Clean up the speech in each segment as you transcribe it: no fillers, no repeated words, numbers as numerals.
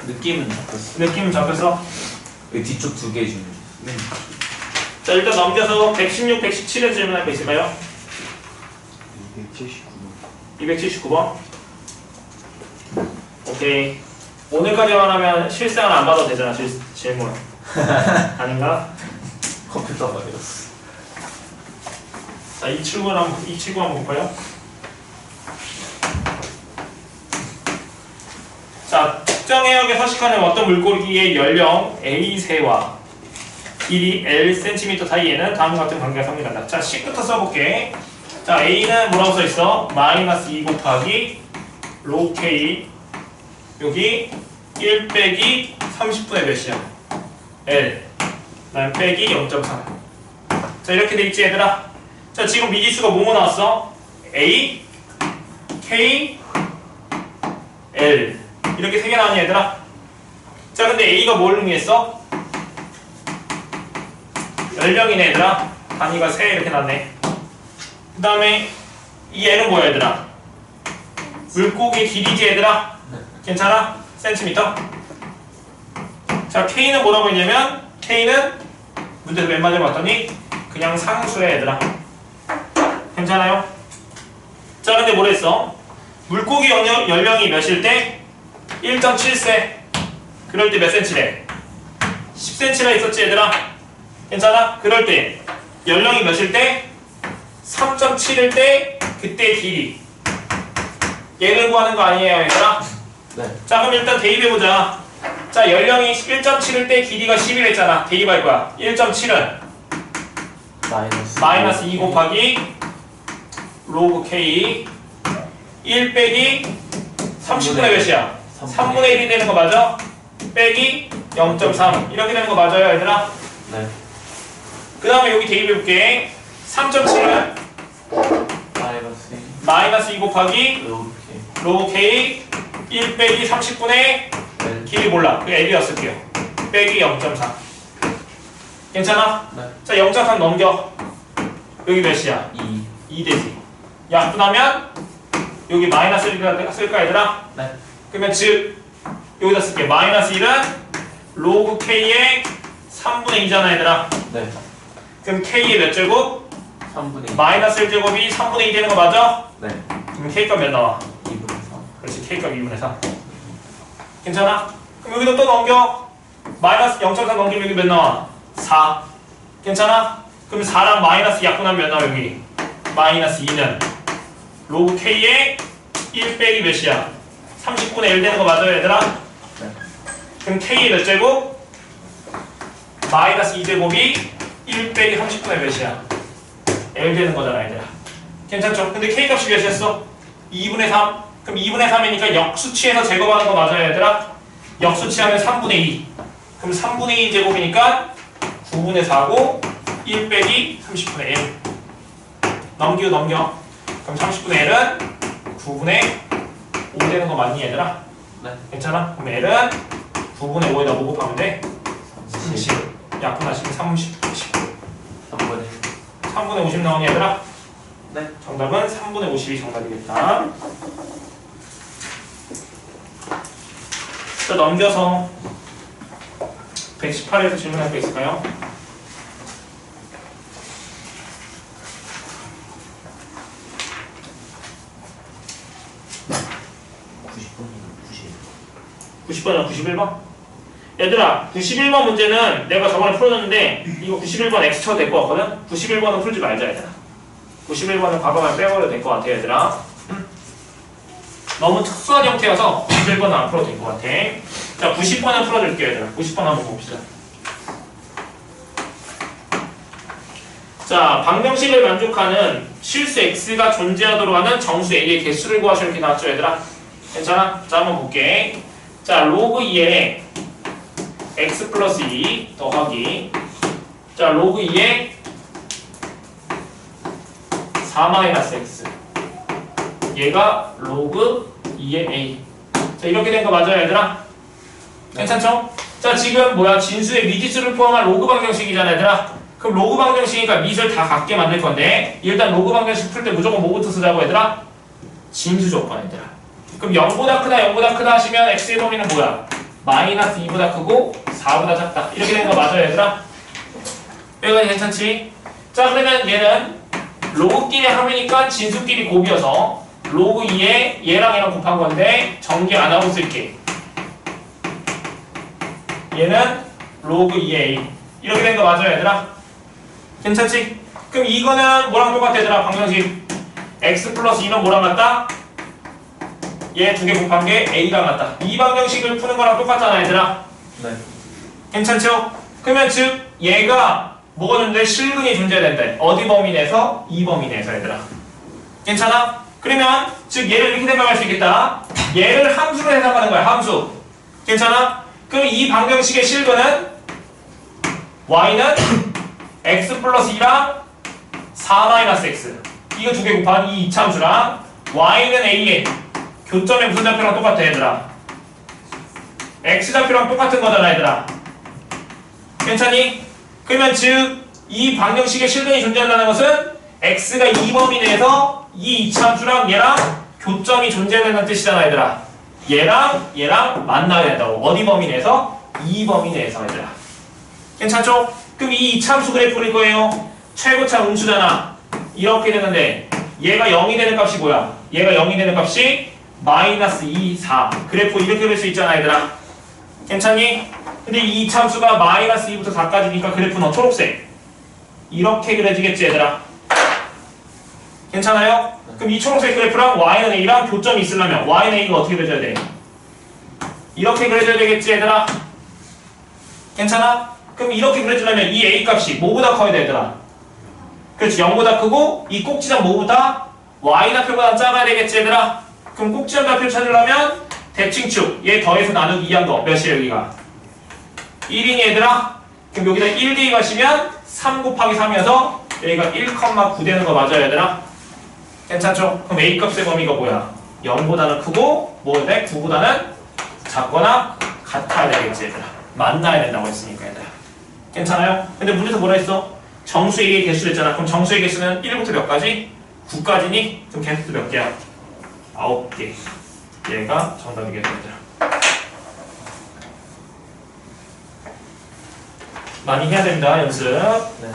느낌은 잡혔어. 느낌 잡혀서 왜 뒤쪽 두 개 주는? 네. 자 일단 넘겨서 116, 117에 질문할 거 있을까요? 279번. 오케이. 오늘까지만 하면 실생활 안 봐도 되잖아. 질문. 아닌가? 컴퓨터 바이러스. 자 279 한번 볼까요? 자 특정 해역에 서식하는 어떤 물고기의 연령 A 세와 길이 L cm 사이에는 다음과 같은 관계가 성립한다. 자, 10부터 써볼게. 자, A는 뭐라고 써있어? 마이너스 2 곱하기 로 K 여기 1 빼기 30분의 몇이야? L 그 다음 빼기 0.3. 자, 이렇게 돼 있지 얘들아? 자, 지금 미지수가 뭐뭐 나왔어? A, K, L 이렇게 세 개 나왔냐 얘들아? 자, 근데 A가 뭘 의미했어? 연령이네 얘들아. 단위가 3 이렇게 났네. 그 다음에 이 L은 뭐야 얘들아? 물고기 길이지 얘들아? 괜찮아? 센티미터? 자 K는 뭐라고 했냐면 K는 문제에서 맨 마지막에 봤더니 그냥 상수야 얘들아. 괜찮아요? 자 근데 뭐라 했어? 물고기 연령이 몇일 때? 1.7세 그럴 때 몇 센치래? 10cm라 있었지 얘들아? 괜찮아? 그럴 때 연령이 몇일 때? 3.7일 때 그때 길이 얘를 구하는 거 아니에요 얘들아? 네. 자 그럼 일단 대입해보자. 자 연령이 1.7일 때 길이가 10일 했잖아. 대입할 거야. 1.7은 마이너스 2 곱하기 로그 K 1 빼기 30분의 몇이야? 3분의 1이 되는 거 맞아? 빼기 0.3 이렇게 되는 거 맞아요 얘들아? 네. 그 다음에 여기 대입해볼게. 3.7은 마이너스 2 곱하기 로그 K 1 빼기 30분의 길이 몰라. 그 L이었을게요. 빼기 0.4 괜찮아? 네. 자 0.3 넘겨. 여기 몇이야? 2 되지. 약분하면 여기 마이너스 1을 쓸까 얘들아? 네. 그러면 즉 여기다 쓸게. 마이너스 1은 로그 K의 3분의 2잖아 얘들아. 네. 그럼 K의 몇 제곱? 3분의 2. 마이너스 1제곱이 3분의 2 되는 거 맞아? 네. 그럼 K값 몇 나와? 2분의 3. 그렇지. K값 2분의 3 괜찮아? 그럼 여기도 또 넘겨. 마이너스 0.3 넘기면 여기 몇 나와? 4 괜찮아? 그럼 4랑 마이너스 약분하면 몇 나와 여기? 마이너스 2는 로그 K의 1 빼기 몇이야? 30분의 1 되는 거 맞아요 얘들아? 네. 그럼 K의 몇 제곱? 마이너스 2제곱이 1 빼기 30분의 몇이야? L 되는 거잖아 얘들아. 괜찮죠? 근데 K값이 몇이었어? 2분의 3 그럼 2분의 3이니까 역수치해서 제곱하는 거 맞아요 얘들아? 역수치하면 3분의 2 그럼 3분의 2 제곱이니까 9분의 4고 1 빼기 30분의 1 넘겨 그럼 30분의 1은 9분의 5 되는 거 맞니 얘들아? 네. 괜찮아? 그럼 L은 9분의 5에다 뭐 곱하면 돼? 30 약분하시면 30 3분의 3분의 50 나오니 얘들아? 네. 정답은 3분의 50이 정답이겠다. 자 넘겨서 118에서 질문할 거 있을까요? 네. 90번이나 91번? 얘들아 91번 문제는 내가 저번에 풀어줬는데 이거 91번 X 쳐도 될 것 같거든? 91번은 풀지 말자 얘들아. 91번은 과거만 빼버려도 될 것 같아 얘들아. 너무 특수한 형태여서 91번은 안 풀어도 될 것 같아. 자 90번은 풀어줄게 얘들아. 90번 한번 봅시다. 자 방정식을 만족하는 실수 X가 존재하도록 하는 정수 A의 개수를 구하시오 이렇게 나왔죠 얘들아. 괜찮아? 자 한번 볼게. 자 로그 2에 x 플러스 2 더하기 자 로그 2에 4 마이너스 x 얘가 로그 2의 a 자 이렇게 된 거 맞아요 얘들아? 괜찮죠? 자 지금 뭐야 진수의 미지수를 포함한 로그 방정식이잖아 얘들아. 그럼 로그 방정식이니까 미지를 다 같게 만들 건데 일단 로그 방정식 풀 때 무조건 뭐부터 쓰자고 얘들아? 진수 조건 얘들아. 그럼 0보다 크다 0보다 크다 하시면 x의 범위는 뭐야? 마이너스 2보다 크고 4보다 작다. 이렇게 된 거 맞아요, 얘들아? 여기까지 괜찮지? 자, 그러면 얘는 로그끼리 함이니까 진수끼리 곱이어서 로그 2에 얘랑 얘랑 곱한 건데 전개 안 하고 쓸게. 얘는 로그 2에 A. 이렇게 된 거 맞아요, 얘들아? 괜찮지? 그럼 이거는 뭐랑 똑같아, 얘들아? 방정식. x 플러스 2는 뭐랑 같다? 얘 두 개 곱한 게 A랑 같다. 이 방정식을 푸는 거랑 똑같잖아, 얘들아? 네. 괜찮죠? 그러면 즉 얘가 뭐가 존재해? 실근이 존재된대. 어디 범위 내에서? 이 범위 내에서, 얘들아. 괜찮아? 그러면 즉 얘를 이렇게 생각할 수 있겠다. 얘를 함수로 해석하는 거야, 함수. 괜찮아? 그럼 이 방정식의 실근은 y는 x 플러스 2랑 4 마이너스 x. 이거 두 개 곱한 이 이차함수랑 y는 a의 교점의 무슨 좌표랑 똑같아, 얘들아? x 좌표랑 똑같은 거잖아, 얘들아. 괜찮니? 그러면 즉 이 방정식의 실근이 존재한다는 것은 x가 이 범위 내에서 이 이차함수랑 얘랑 교점이 존재한다는 뜻이잖아, 얘들아. 얘랑 만나야 된다고. 어디 범위 내에서? 이 범위 내에서, 얘들아. 괜찮죠? 그럼 이 이차함수 그래프 그릴 거예요. 최고차 음수잖아. 이렇게 되는데 얘가 0이 되는 값이 뭐야? 얘가 0이 되는 값이 마이너스 2, 4. 그래프 이렇게 그릴 수 있잖아, 얘들아. 괜찮니? 근데 이 이차함수가 마이너스 2부터 4까지니까 그래프는 초록색. 이렇게 그려지겠지, 얘들아. 괜찮아요? 그럼 이 초록색 그래프랑 y는 a랑 교점이 있으려면 y는 a가 어떻게 그려져야 돼? 이렇게 그려져야 되겠지, 얘들아. 괜찮아? 그럼 이렇게 그려주려면 이 a 값이 뭐보다 커야 돼, 얘들아? 그렇지, 0보다 크고 이 꼭지점 뭐보다 y 좌표보다 작아야 되겠지, 얘들아. 그럼 꼭지점 좌표 찾으려면 대칭축 얘 더해서 나누기 2한 거 몇이에요, 여기가? 1이니, 얘들아? 그럼 여기다 1 대입하시면 3 곱하기 3이어서 여기가 1,9 되는 거 맞아요, 얘들아? 괜찮죠? 그럼 a 값의 범위가 뭐야? 0보다는 크고 뭐야 돼? 9보다는 작거나 같아야 되겠지, 얘들아. 만나야 된다고 했으니까, 얘들아. 괜찮아요? 근데 문제에서 뭐라 했어? 정수의 개수를 했잖아. 그럼 정수의 개수는 1부터 몇 가지? 9까지니? 그럼 개수도 몇 개야? 9개. 얘가 정답이겠죠, 얘들아. 많이 해야 됩니다, 연습. 네.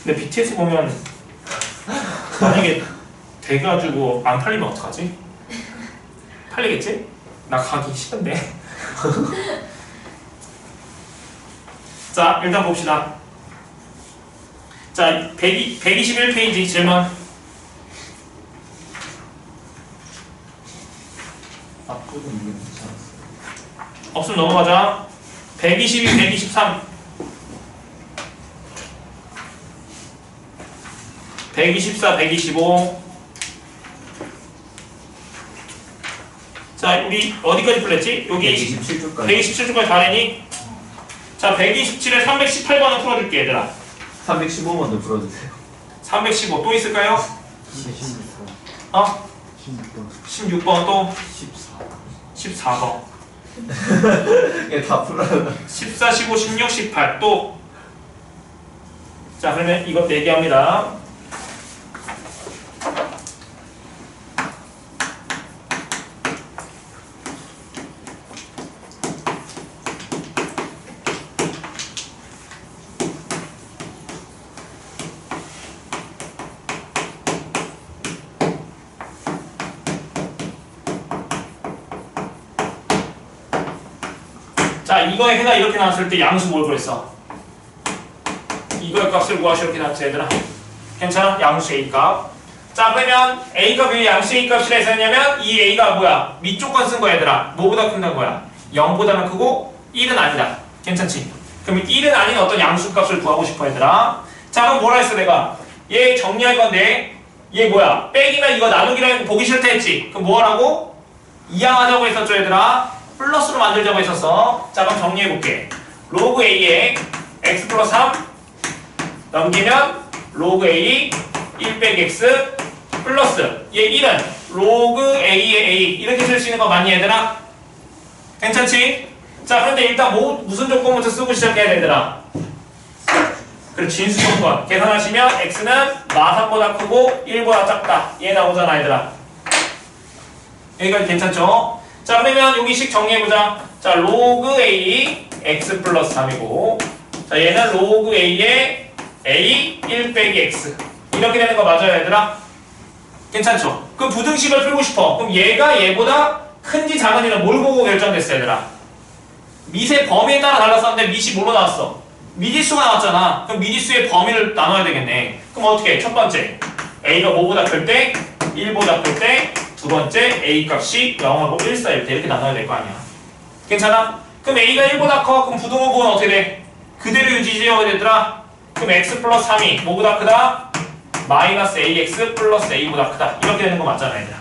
근데 BTS 보면 만약에 돼가지고 안 팔리면 어떡하지? 팔리겠지? 나 가기 싫은데. 자, 일단 봅시다. 자, 121페이지 질문. 앞부분 이게 괜찮았어요. 없으면 넘어가자. 122, 123. 124, 125. 자, 우리 어디까지 풀렸지? 여기 127초까지. 127초까지 다 했니? 자, 127에 318번을 풀어줄게, 얘들아. 315번도 풀어주세요. 315 또 있을까요? 16번 또 14번. 이게 다 풀어요. 14, 15, 16, 18 또. 자, 그러면 이거 4개 합니다. 자, 이거의 해가 이렇게 나왔을 때 양수 뭘 구했어? 이거의 값을 구하시 이렇게 나왔지, 얘들아. 괜찮아? 양수 A 값. 자, 그러면 A 값이 왜 양수 A 값이라 해서 했냐면 이 A가 뭐야? 밑쪽 건 쓴 거야, 얘들아. 뭐보다 큰다는 거야? 0보다는 크고 1은 아니다. 괜찮지? 그럼 1은 아닌 어떤 양수 값을 구하고 싶어, 얘들아. 자, 그럼 뭐라 했어, 내가? 얘 정리할 건데 얘 뭐야? 빼기면 이거 나누기라는 거 보기 싫다 했지? 그럼 뭐 하라고? 이항하자고 했었죠, 얘들아. 플러스로 만들자고 했었어. 자, 그럼 정리해볼게. 로그 A에 x 플러스 3 넘기면 로그 A 1 빼기 x 플러스 얘 1은 로그 A의 A 이렇게 쓸 수 있는 거 맞니, 얘들아? 괜찮지? 자, 그런데 일단 무슨 조건부터 쓰고 시작해야 되더라? 그리고 진수 조건. 계산하시면 x는 마3보다 크고 1보다 작다. 얘 나오잖아, 얘들아. 여기까지 괜찮죠? 자, 그러면 여기 식 정리해보자. 자, 로그 a x 플러스 3이고, 자, 얘는 로그 a의 a 1 빼기 x. 이렇게 되는 거 맞아요, 얘들아? 괜찮죠? 그럼 부등식을 풀고 싶어. 그럼 얘가 얘보다 큰지 작은지는 뭘 보고 결정됐어, 얘들아? 밑의 범위에 따라 달랐었는데 밑이 뭘로 나왔어? 미지수가 나왔잖아. 그럼 미지수의 범위를 나눠야 되겠네. 그럼 어떻게? 첫 번째, a가 뭐보다 클 때, 1보다 클 때, 두 번째, a 값이 0하고 1 사이일 때 이렇게 나눠야 될 거 아니야. 괜찮아? 그럼 a가 1보다 커. 그럼 부등호흡은 어떻게 돼? 그대로 유지지어야 되더라. 그럼 x 플러스 3이 뭐보다 크다? 마이너스 ax 플러스 a보다 크다. 이렇게 되는 거 맞잖아, 얘들아.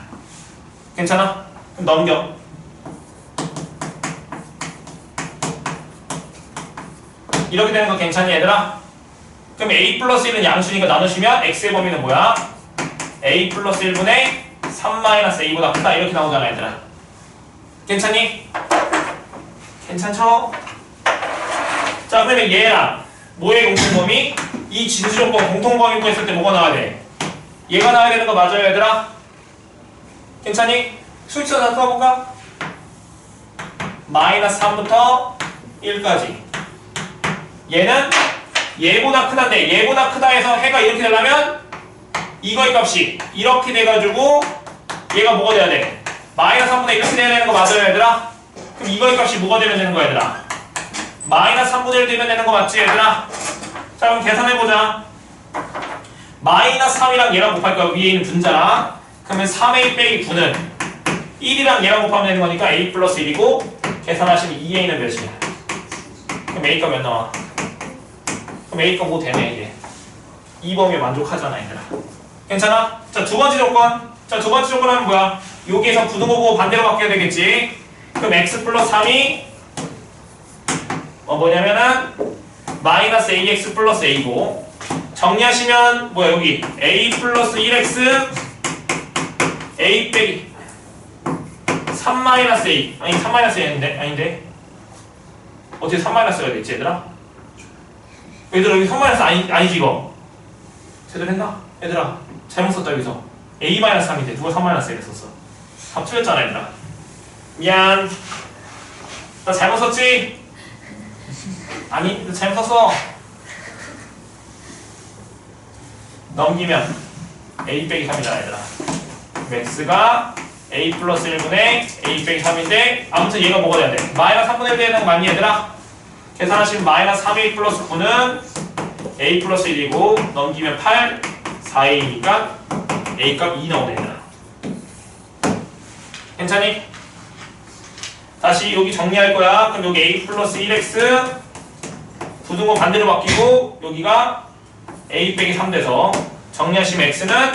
괜찮아? 그럼 넘겨. 이렇게 되는 거 괜찮니, 얘들아? 그럼 a 플러스 1은 양수니까 나누시면 x의 범위는 뭐야? a 플러스 1분의 3 마이너스 a보다 크다. 이렇게 나오잖아, 얘들아. 괜찮니? 괜찮죠? 자, 그러면 얘랑 뭐의 공통범위? 이 진수조건 공통범위 구했을 때 뭐가 나와야 돼? 얘가 나와야 되는 거 맞아요, 얘들아? 괜찮니? 수직선 다 써볼까? 마이너스 3부터 1까지. 얘는 얘보다 크다인데 얘보다 크다 해서 해가 이렇게 되려면 이거의 값이 이렇게 돼가지고 얘가 뭐가 돼야 돼? 마이너스 3분의 1 이렇게 돼야 되는 거 맞아요, 얘들아? 그럼 이거의 값이 뭐가 되면 되는 거야, 얘들아? 마이너스 3분의 1 되면 되는 거 맞지, 얘들아? 자, 그럼 계산해보자. 마이너스 3이랑 얘랑 곱할 거야. 위에 있는 분자랑. 그러면 3a 빼기 9는 1이랑 얘랑 곱하면 되는 거니까 a 플러스 1이고 계산하시면 2a는 몇이야? 그럼 a가 몇 나와? 그럼 a가 뭐 되네, 이게. 이 범위에 만족하잖아, 얘들아. 괜찮아? 자, 두 번째 조건. 자, 두 번째 조건 하면 뭐야? 여기에서 부등호흡 반대로 바뀌어야 되겠지. 그럼 x 플러스 3이 뭐냐면은 마이너스 ax 플러스 a고, 정리하시면 뭐야, 여기 a 플러스 1x a 빼기 3 마이너스 a. 아니 3 마이너스 a인데? 아닌데? 어떻게 3 마이너스가 됐지, 얘들아? 얘들아, 여기 3 마이너스 아니지, 이거? 제대로 했나? 얘들아, 잘못 썼다, 여기서. a 마이너스 3인데 누가 3 마이너스 a를 썼어? 답 틀렸잖아, 얘들아. 미안. 나 잘못 썼지? 아니, 나 잘못 썼어. 넘기면 a 빼기 3이잖아, 얘들아. x가 a 플러스 1분의 a 빼기 3인데 아무튼 얘가 뭐가 돼야 돼? 마이너스 3분의 1 되는 거 맞니, 얘들아? 계산하시면 마이너스 3a 플러스 9는 a 플러스 1이고 넘기면 8, 4a니까 a 값 2 나오네, 얘들아. 괜찮니? 다시 여기 정리할 거야. 그럼 여기 a 플러스 1x 부등호 반대로 바뀌고 여기가 a 빼기 3 돼서 정리하시면 x는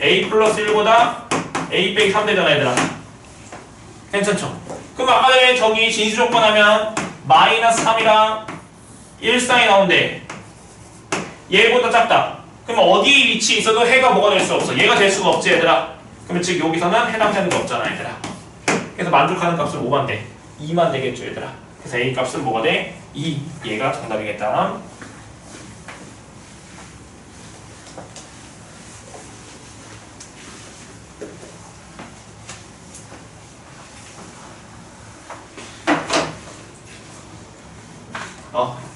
a 플러스 1보다 a 빼기 3 되잖아, 얘들아. 괜찮죠? 그럼 아까 전에 저기 진수 조건 하면 마이너스 3이랑 1 사이 나온대. 얘보다 작다. 그러면 어디 위치에 있어도 해가 뭐가 될 수 없어. 얘가 될 수가 없지, 얘들아. 그러면 즉 여기서는 해당되는 거 없잖아, 얘들아. 그래서 만족하는 값은 5만 돼. 2만 되겠죠, 얘들아. 그래서 a 값은 뭐가 돼? 2. 얘가 정답이겠다.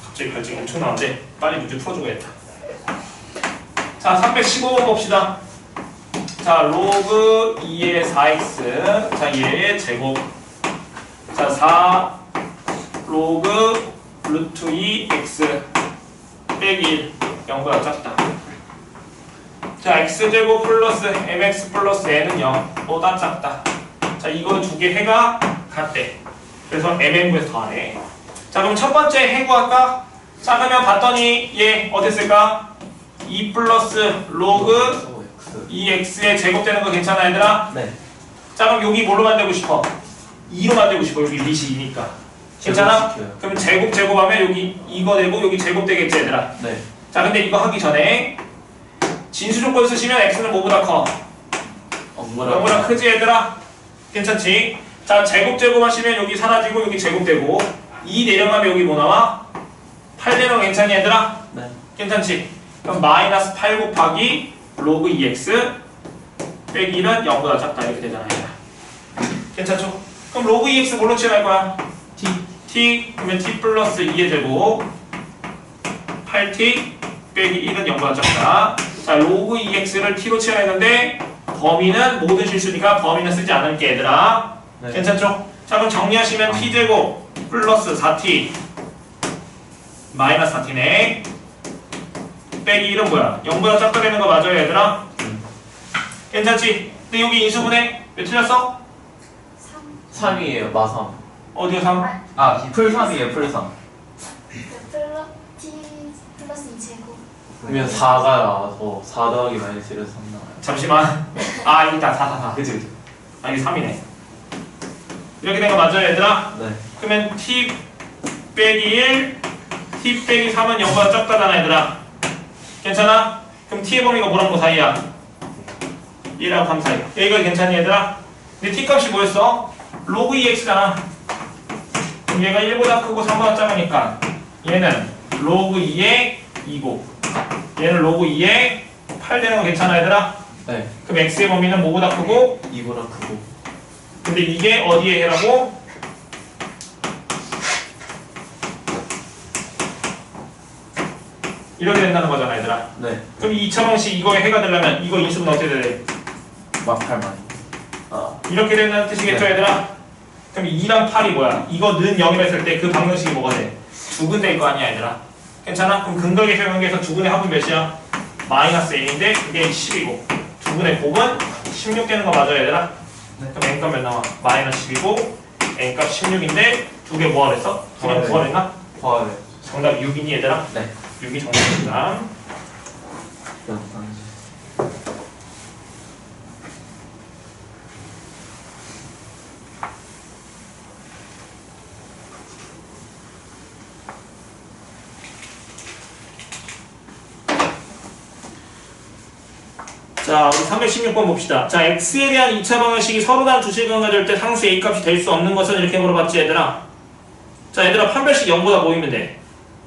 갑자기 발전이 엄청나는데 빨리 문제 풀어줘야겠다. 자, 315번 봅시다. 자, 로그 2의 4x. 자, 얘의 제곱. 자, 4 로그 루트 2x 빼기 1. 0보다 작다. 자, x제곱 플러스 mx 플러스 n은 0보다 작다. 자, 이거 두 개 해가 같대. 그래서 mn구에서 더하네. 자, 그럼 첫 번째 해 구할까? 자, 그러면 봤더니 얘 어땠을까? 2 플러스 로그 2x의 제곱되는 거 괜찮아, 얘들아? 네. 자, 그럼 여기 뭘로 만들고 싶어? 2로 만들고 싶어. 여기 밑이 2니까. 괜찮아? 제곱시켜요. 그럼 제곱하면 여기 이거 되고 여기 제곱되겠지, 얘들아? 네. 자, 근데 이거 하기 전에 진수 조건 쓰시면 x는 뭐보다 커? 0보다 크지, 얘들아? 괜찮지? 자, 제곱 하시면 여기 사라지고 여기 제곱되고 2 내려가면 여기 뭐 나와? 8 되는 거 괜찮니 얘들아? 네. 괜찮지? 그럼 마이너스 8 곱하기 로그 2x 빼기 1은 0보다 작다 이렇게 되잖아 얘들아. 괜찮죠? 그럼 로그 2x 뭘로 칠할 거야? t 그러면 t 플러스 2의 제곱 8t 빼기 1은 0보다 작다. 자, 로그 2x를 t로 칠했는데 범위는 모든 실수니까 범위는 쓰지 않을게 얘들아. 네. 괜찮죠? 자, 그럼 정리하시면 t제곱 플러스 4t 마이너스 4t네 빼기 1은 뭐야? 0보다 작다 되는 거 맞아요 얘들아? 괜찮지? 근데 여기 인수분해 왜 틀렸어? 3이에요, 마삼. 어디가 3? 아, 풀3이에요, 풀3. T 플러스 2제곱. 그러면 4가 나와서 4 더하기 마이너스 1에서 3 나와요. 잠시만. 아, 여기 있다. 4. 그치, 그치. 아, 이게 3이네. 이렇게 된 거 맞아요, 얘들아? 네. 그러면 t 빼기 1, t 빼기 3은 0보다 적다잖아, 얘들아. 괜찮아? 그럼 t의 범위가 뭐랑 뭐 사이야? 1하고 3 사이. 여기가 괜찮니, 얘들아? 근데 t 값이 뭐였어? 로그 2x잖아. 그럼 얘가 1보다 크고 3보다 작으니까 얘는 로그 2의 2고 얘는 로그 2의 8 되는 거 괜찮아, 얘들아? 네. 그럼 x의 범위는 뭐보다 크고 2보다 크고. 근데 이게 어디에 해라고? 이렇게 된다는 거잖아 얘들아. 네. 그럼 이 2차 방식 이거에 해가 되려면 이거 인수분 어떻게 돼? 막8만. 아. 이렇게 된다는 뜻이겠죠 네. 얘들아? 그럼 2랑 8이 뭐야? 이거 는 0이라 했을 때 그 방정식이 뭐가 돼? 두근대일 거 아니야 얘들아. 괜찮아? 그럼 근각의 관계에서 두근의 합은 몇이야? 마이너스 n인데 그게 10이고 두근의 곱은 16 되는 거 맞아 얘들아? 네. 그럼 n값 몇 나와? 마이너스 10이고 n값 16인데 두 개 뭐하랬어? 두 개 구하래. 뭐하랬나? 과외. 정답 6이니 얘들아? 네. 6이 정답입니다. 자, 우리 316번 봅시다. 자, x에 대한 2차 방정식이 서로 다른 두 실근을 가질 때 상수 a값이 될 수 없는 것은 이렇게 물어봤지 얘들아. 자, 얘들아 판별식 0보다 모이면 돼.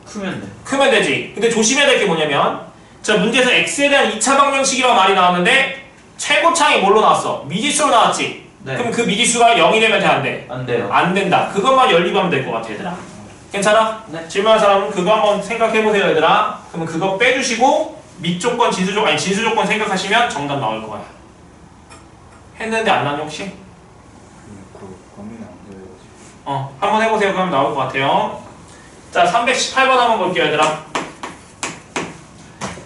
크면 돼. 크면 되지. 근데 조심해야 될 게 뭐냐면 자, 문제에서 x에 대한 2차 방정식이라고 말이 나왔는데 최고차이 뭘로 나왔어? 미지수로 나왔지. 네. 그럼 그 미지수가 0이 되면 돼, 안 돼? 안 돼요. 안 된다. 그것만 연립하면 될 것 같아 얘들아. 괜찮아? 네. 질문한 사람은 그거 한번 생각해보세요 얘들아. 그러면 그거 빼주시고 밑조건, 진수조건, 아니 진수조건 생각하시면 정답 나올 거야. 했는데 안 나니 혹시? 그 범위는 안 돼요. 한번 해보세요. 그럼 나올 것 같아요. 자, 318번 한번 볼게요 얘들아.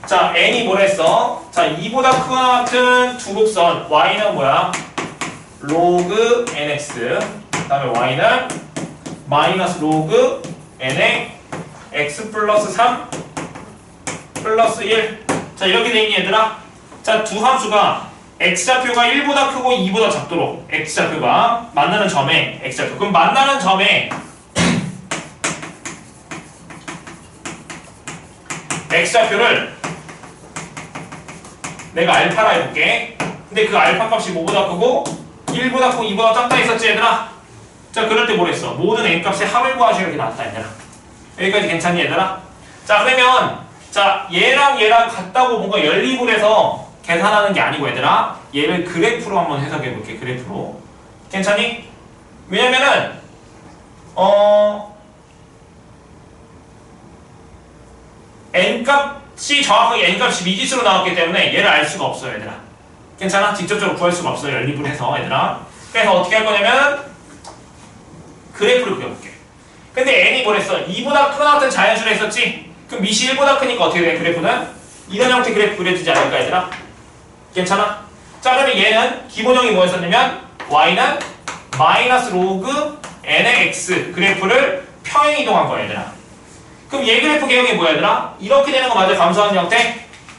자, n이 뭐라 했어? 자, 2보다 크거나 같은 두 곡선 y는 뭐야? 로그 nx 그 다음에 y는 마이너스 로그 n의 x 플러스 3 플러스 1. 자, 이렇게 돼 있니 얘들아? 자, 두 함수가 x좌표가 1보다 크고 2보다 작도록 x좌표가 만나는 점에 x좌표. 그럼 만나는 점에 x좌표를 내가 알파라 해볼게. 근데 그 알파 값이 뭐보다 크고 1보다 크고 2보다 작다 했었지 얘들아? 자, 그럴 때 뭐랬어? 모든 n값의 합을 구하시오 이렇게 나왔다 얘들아. 여기까지 괜찮니 얘들아? 자, 그러면 자, 얘랑 얘랑 같다고 뭔가 연립을 해서 계산하는 게 아니고 얘들아, 얘를 그래프로 한번 해석해 볼게. 그래프로. 괜찮니? 왜냐면은 n값이 정확하게 n값이 미지수로 나왔기 때문에 얘를 알 수가 없어요 얘들아. 괜찮아? 직접적으로 구할 수가 없어요 연립을 해서 얘들아. 그래서 어떻게 할 거냐면 그래프를 그려볼게. 근데 n이 뭐랬어? 2보다 크거나 같은 자연수를 했었지? 그럼 미시 1보다 크니까 어떻게 돼? 그래프는? 이런 형태 그래프 그려지지 않을까 얘들아? 괜찮아? 자, 그러면 얘는 기본형이 뭐였었냐면 y는 마이너스 로그 n의 x 그래프를 평행 이동한 거야 얘들아. 그럼 얘 그래프 개형이 뭐야 얘들아? 이렇게 되는 거 맞아? 감소하는 형태?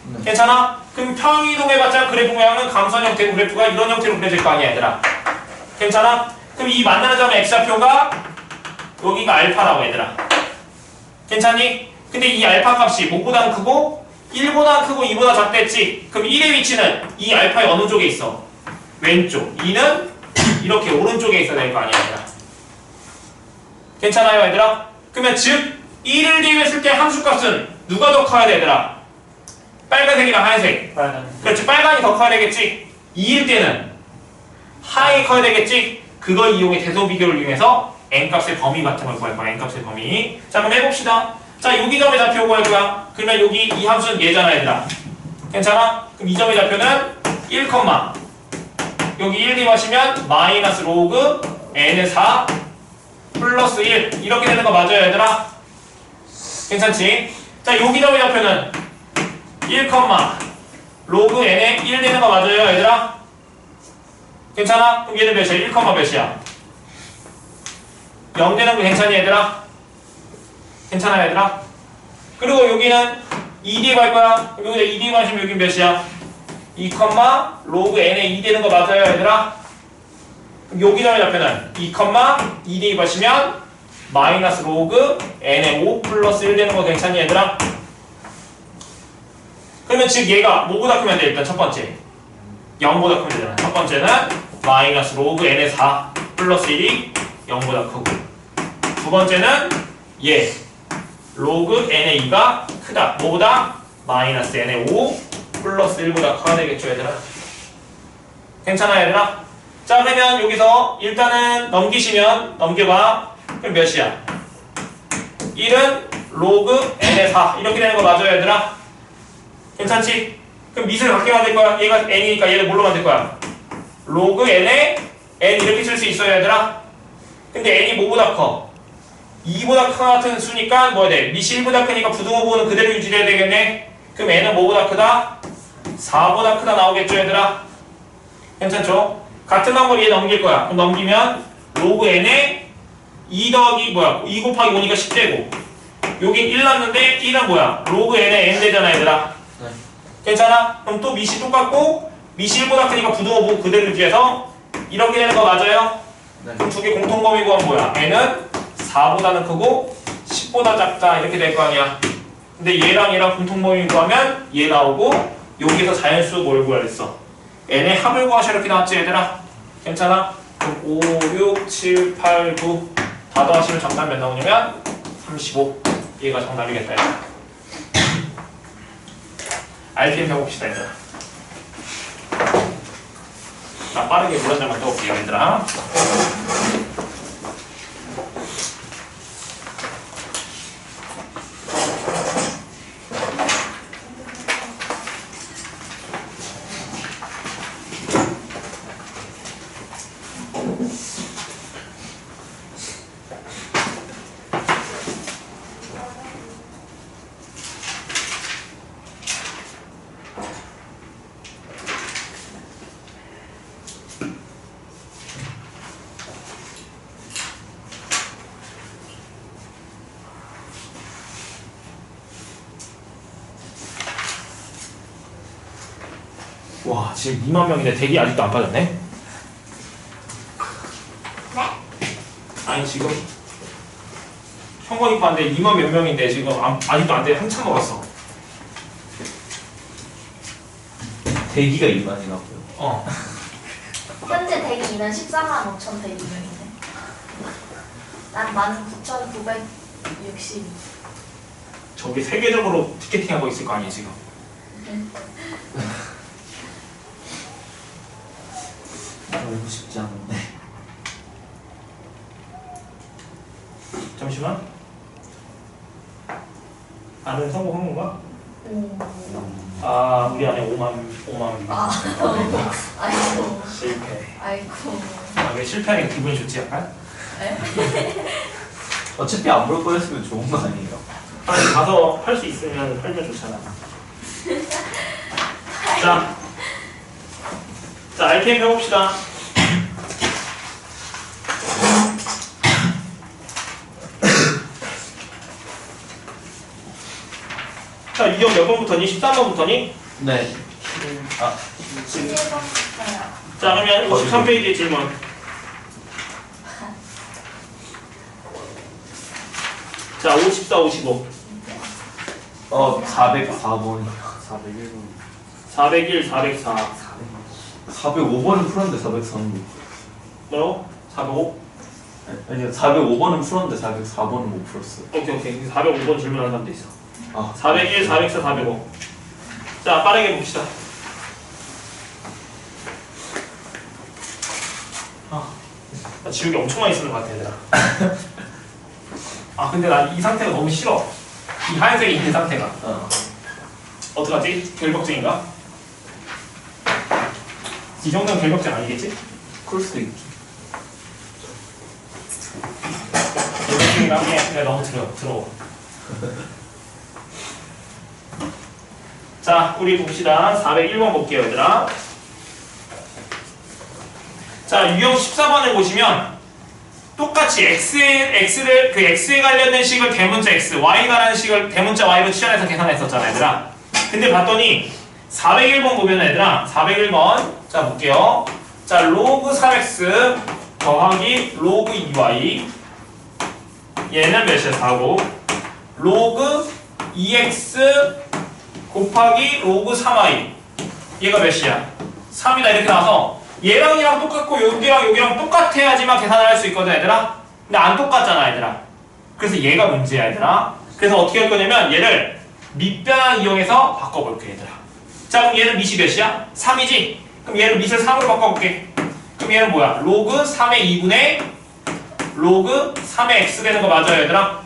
네. 괜찮아? 그럼 평행 이동해봤자 그래프 모양은 감소한 형태고 그래프가 이런 형태로 그려질 거 아니야 얘들아. 괜찮아? 그럼 이 만나는 점의 x좌표가 여기가 알파라고 얘들아. 괜찮니? 근데 이 알파 값이 뭐보다 크고 1보다 크고 2보다 작다 했지? 그럼 1의 위치는 이 알파의 어느 쪽에 있어? 왼쪽. 2는 이렇게 오른쪽에 있어야 될 거 아니야 얘들아. 괜찮아요 얘들아? 그러면 즉 1을 대입했을 때 함수값은 누가 더 커야 돼 얘들아? 빨간색이랑 하얀색. 빨간. 그렇지, 빨간이 더 커야 되겠지. 2일 때는 하얀이 커야 되겠지. 그걸 이용해 대소 비교를 이용해서 n값의 범위 같은 걸 구할 거야. n값의 범위. 자 그럼 해봅시다. 자 여기 점의 좌표 구할 거야. 그러면 여기 이 함수는 얘잖아 얘들아. 괜찮아? 그럼 이 점의 좌표는 1, 여기 1 대입하시면 마이너스 로그 n의 4 플러스 1 이렇게 되는 거 맞아요 얘들아? 괜찮지? 자 여기 점의 좌표는 1, 로그 n에 1 되는 거 맞아요 얘들아? 괜찮아? 그럼 얘는 몇이야? 1, 몇이야? 0 되는 거 괜찮니 얘들아? 괜찮아 얘들아? 그리고 여기는 2 대입할 거야. 그럼 여기다 2 대입하시면 여긴 몇이야? 2, 로그 n에 2 되는 거 맞아요 얘들아? 그럼 여기 점의 좌표는 2, 대입하시면 마이너스 로그 n에 5 플러스 1 되는 거 괜찮니 얘들아? 그러면 즉 얘가 뭐보다 크면 돼 일단 첫 번째 0보다 크면 되잖아. 첫 번째는 마이너스 로그 n의 4 플러스 1이 0보다 크고 두 번째는 얘 로그 n의 2가 크다. 뭐보다? 마이너스 n의 5 플러스 1보다 커야 되겠죠 얘들아? 괜찮아 얘들아? 자 그러면 여기서 일단은 넘겨봐. 그럼 몇이야? 1은 로그 n의 4 이렇게 되는 거 맞아요 얘들아? 괜찮지? 그럼 밑을 갖게 만들 거야. 얘가 n이니까 얘를 뭘로 만들 거야? 로그 n에 n 이렇게 쓸 수 있어요 얘들아? 근데 n이 뭐보다 커? 2보다 큰 같은 수니까 뭐야 돼? 밑이 1보다 크니까 부등호 부호는 그대로 유지해야 되겠네? 그럼 n은 뭐보다 크다? 4보다 크다 나오겠죠 얘들아? 괜찮죠? 같은 방법 얘 넘길 거야. 그럼 넘기면 로그 n에 2 곱하기 5니까 10되고 여긴 1 났는데 1은 뭐야? 로그 n에 n 되잖아 얘들아? 네. 괜찮아? 그럼 또 밑이 똑같고 밑이 1보다 크니까 부등호 부호 그대로 유지해서 이렇게 되는 거 맞아요? 네. 그럼 두 개 공통범위 구하면 뭐야? n은 4보다는 크고 10보다 작다 이렇게 될 거 아니야. 근데 얘랑 공통범위 구하면 얘 나오고 여기서 자연수 뭘 구하랬어? n의 합을 구하셔 이렇게 나왔지 얘들아? 괜찮아? 그럼 5, 6, 7, 8, 9 다 더하시면 정답 몇 나오냐면 35 얘가 정답이겠다 얘들아. RPM 해봅시다 얘들아. 자 빠르게 물 한 잔만 떠올게요 얘들아. 와 지금 2만 명인데 대기 아직도 안 빠졌네? 네? 아니 지금 현관이 빠는데 2만 몇 명인데 지금 아직도 안 돼. 한참 먹었어. 대기가 2만이라고요. 어. 현재 대기 인원 14만 5천 대기명인데. 난 19,960. 저기 세계적으로 티켓팅하고 있을 거 아니야 지금. 너무 쉽지 않은데. 잠시만. 안은 성공한 건가? 오. 아 우리 안에 5만 아. 아이고. 실패. 아이고. 아, 왜 실패하니까 기분이 좋지 약간? 네? 어차피 안 볼 거였으면 좋은 거 아니에요? 아니 가서 할 수 있으면 팔면 좋잖아. 자 RPM 해봅시다. 자 이형 몇 번부터니? 13번부터니? 네. 아, 11번부터요. 자 그러면 53페이지 질문. 자 54, 55. 404번. 401번 401, 404. 405번은 풀었는데 403번. 뭐라고? 405? 아니요 405번은 풀었는데 404번은 못 풀었어요. 오케이 405번 질문하는 사람도 있어. 아 401, 404, 405. 자 빠르게 봅시다. 나 지우개 엄청 많이 쓰는 것 같아 얘들아. 아 근데 난 이 상태가 너무 싫어. 이 하얀색이 있는 상태가. 어떡하지? 결벽증인가? 이 정도는 결벽증 아니겠지? 그럴 수도 있죠. 결벽증이라는 게 내가 너무 더러워. 자 우리 봅시다. 401번 볼게요 얘들아. 자 유형 14번을 보시면 똑같이 x를 그 x에 관련된 식을 대문자 x, y 관한 식을 대문자 y로 치환해서 계산했었잖아 얘들아. 근데 봤더니 401번 보면 얘들아 401번 자 볼게요. 자 로그 3x 더하기 로그 2y 얘는 몇이야 4고 로그 2x 곱하기 로그 3y 얘가 몇이야 3이다 이렇게 나와서 얘랑이랑 똑같고 여기랑 똑같아야지만 계산을 할 수 있거든 얘들아. 근데 안 똑같잖아 얘들아. 그래서 얘가 문제야 얘들아. 그래서 어떻게 할 거냐면 얘를 밑변환 이용해서 바꿔볼게 얘들아. 자 그럼 얘는 밑이 몇이야? 3이지? 그럼 얘를 밑을 3으로 바꿔볼게. 그럼 얘는 뭐야? 로그 3의 2분의 로그 3의 x 되는 거 맞아요 얘들아?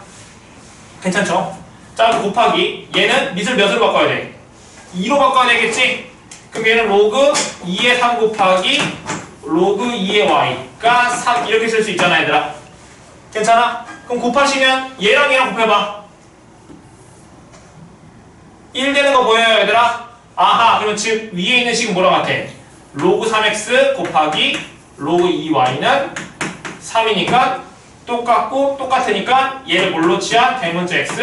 괜찮죠? 자 곱하기 얘는 밑을 몇으로 바꿔야 돼? 2로 바꿔야 되겠지? 그럼 얘는 로그 2의 3 곱하기 로그 2의 y가 3 이렇게 쓸 수 있잖아 얘들아. 괜찮아? 그럼 곱하시면 얘랑 곱해봐. 1 되는 거 보여요 얘들아? 아하 그러면 즉 위에 있는 식은 뭐랑 같아? 로그 3x 곱하기 로그 2y는 3이니까 똑같고 똑같으니까 얘를 뭘로 치환? 대문자 x,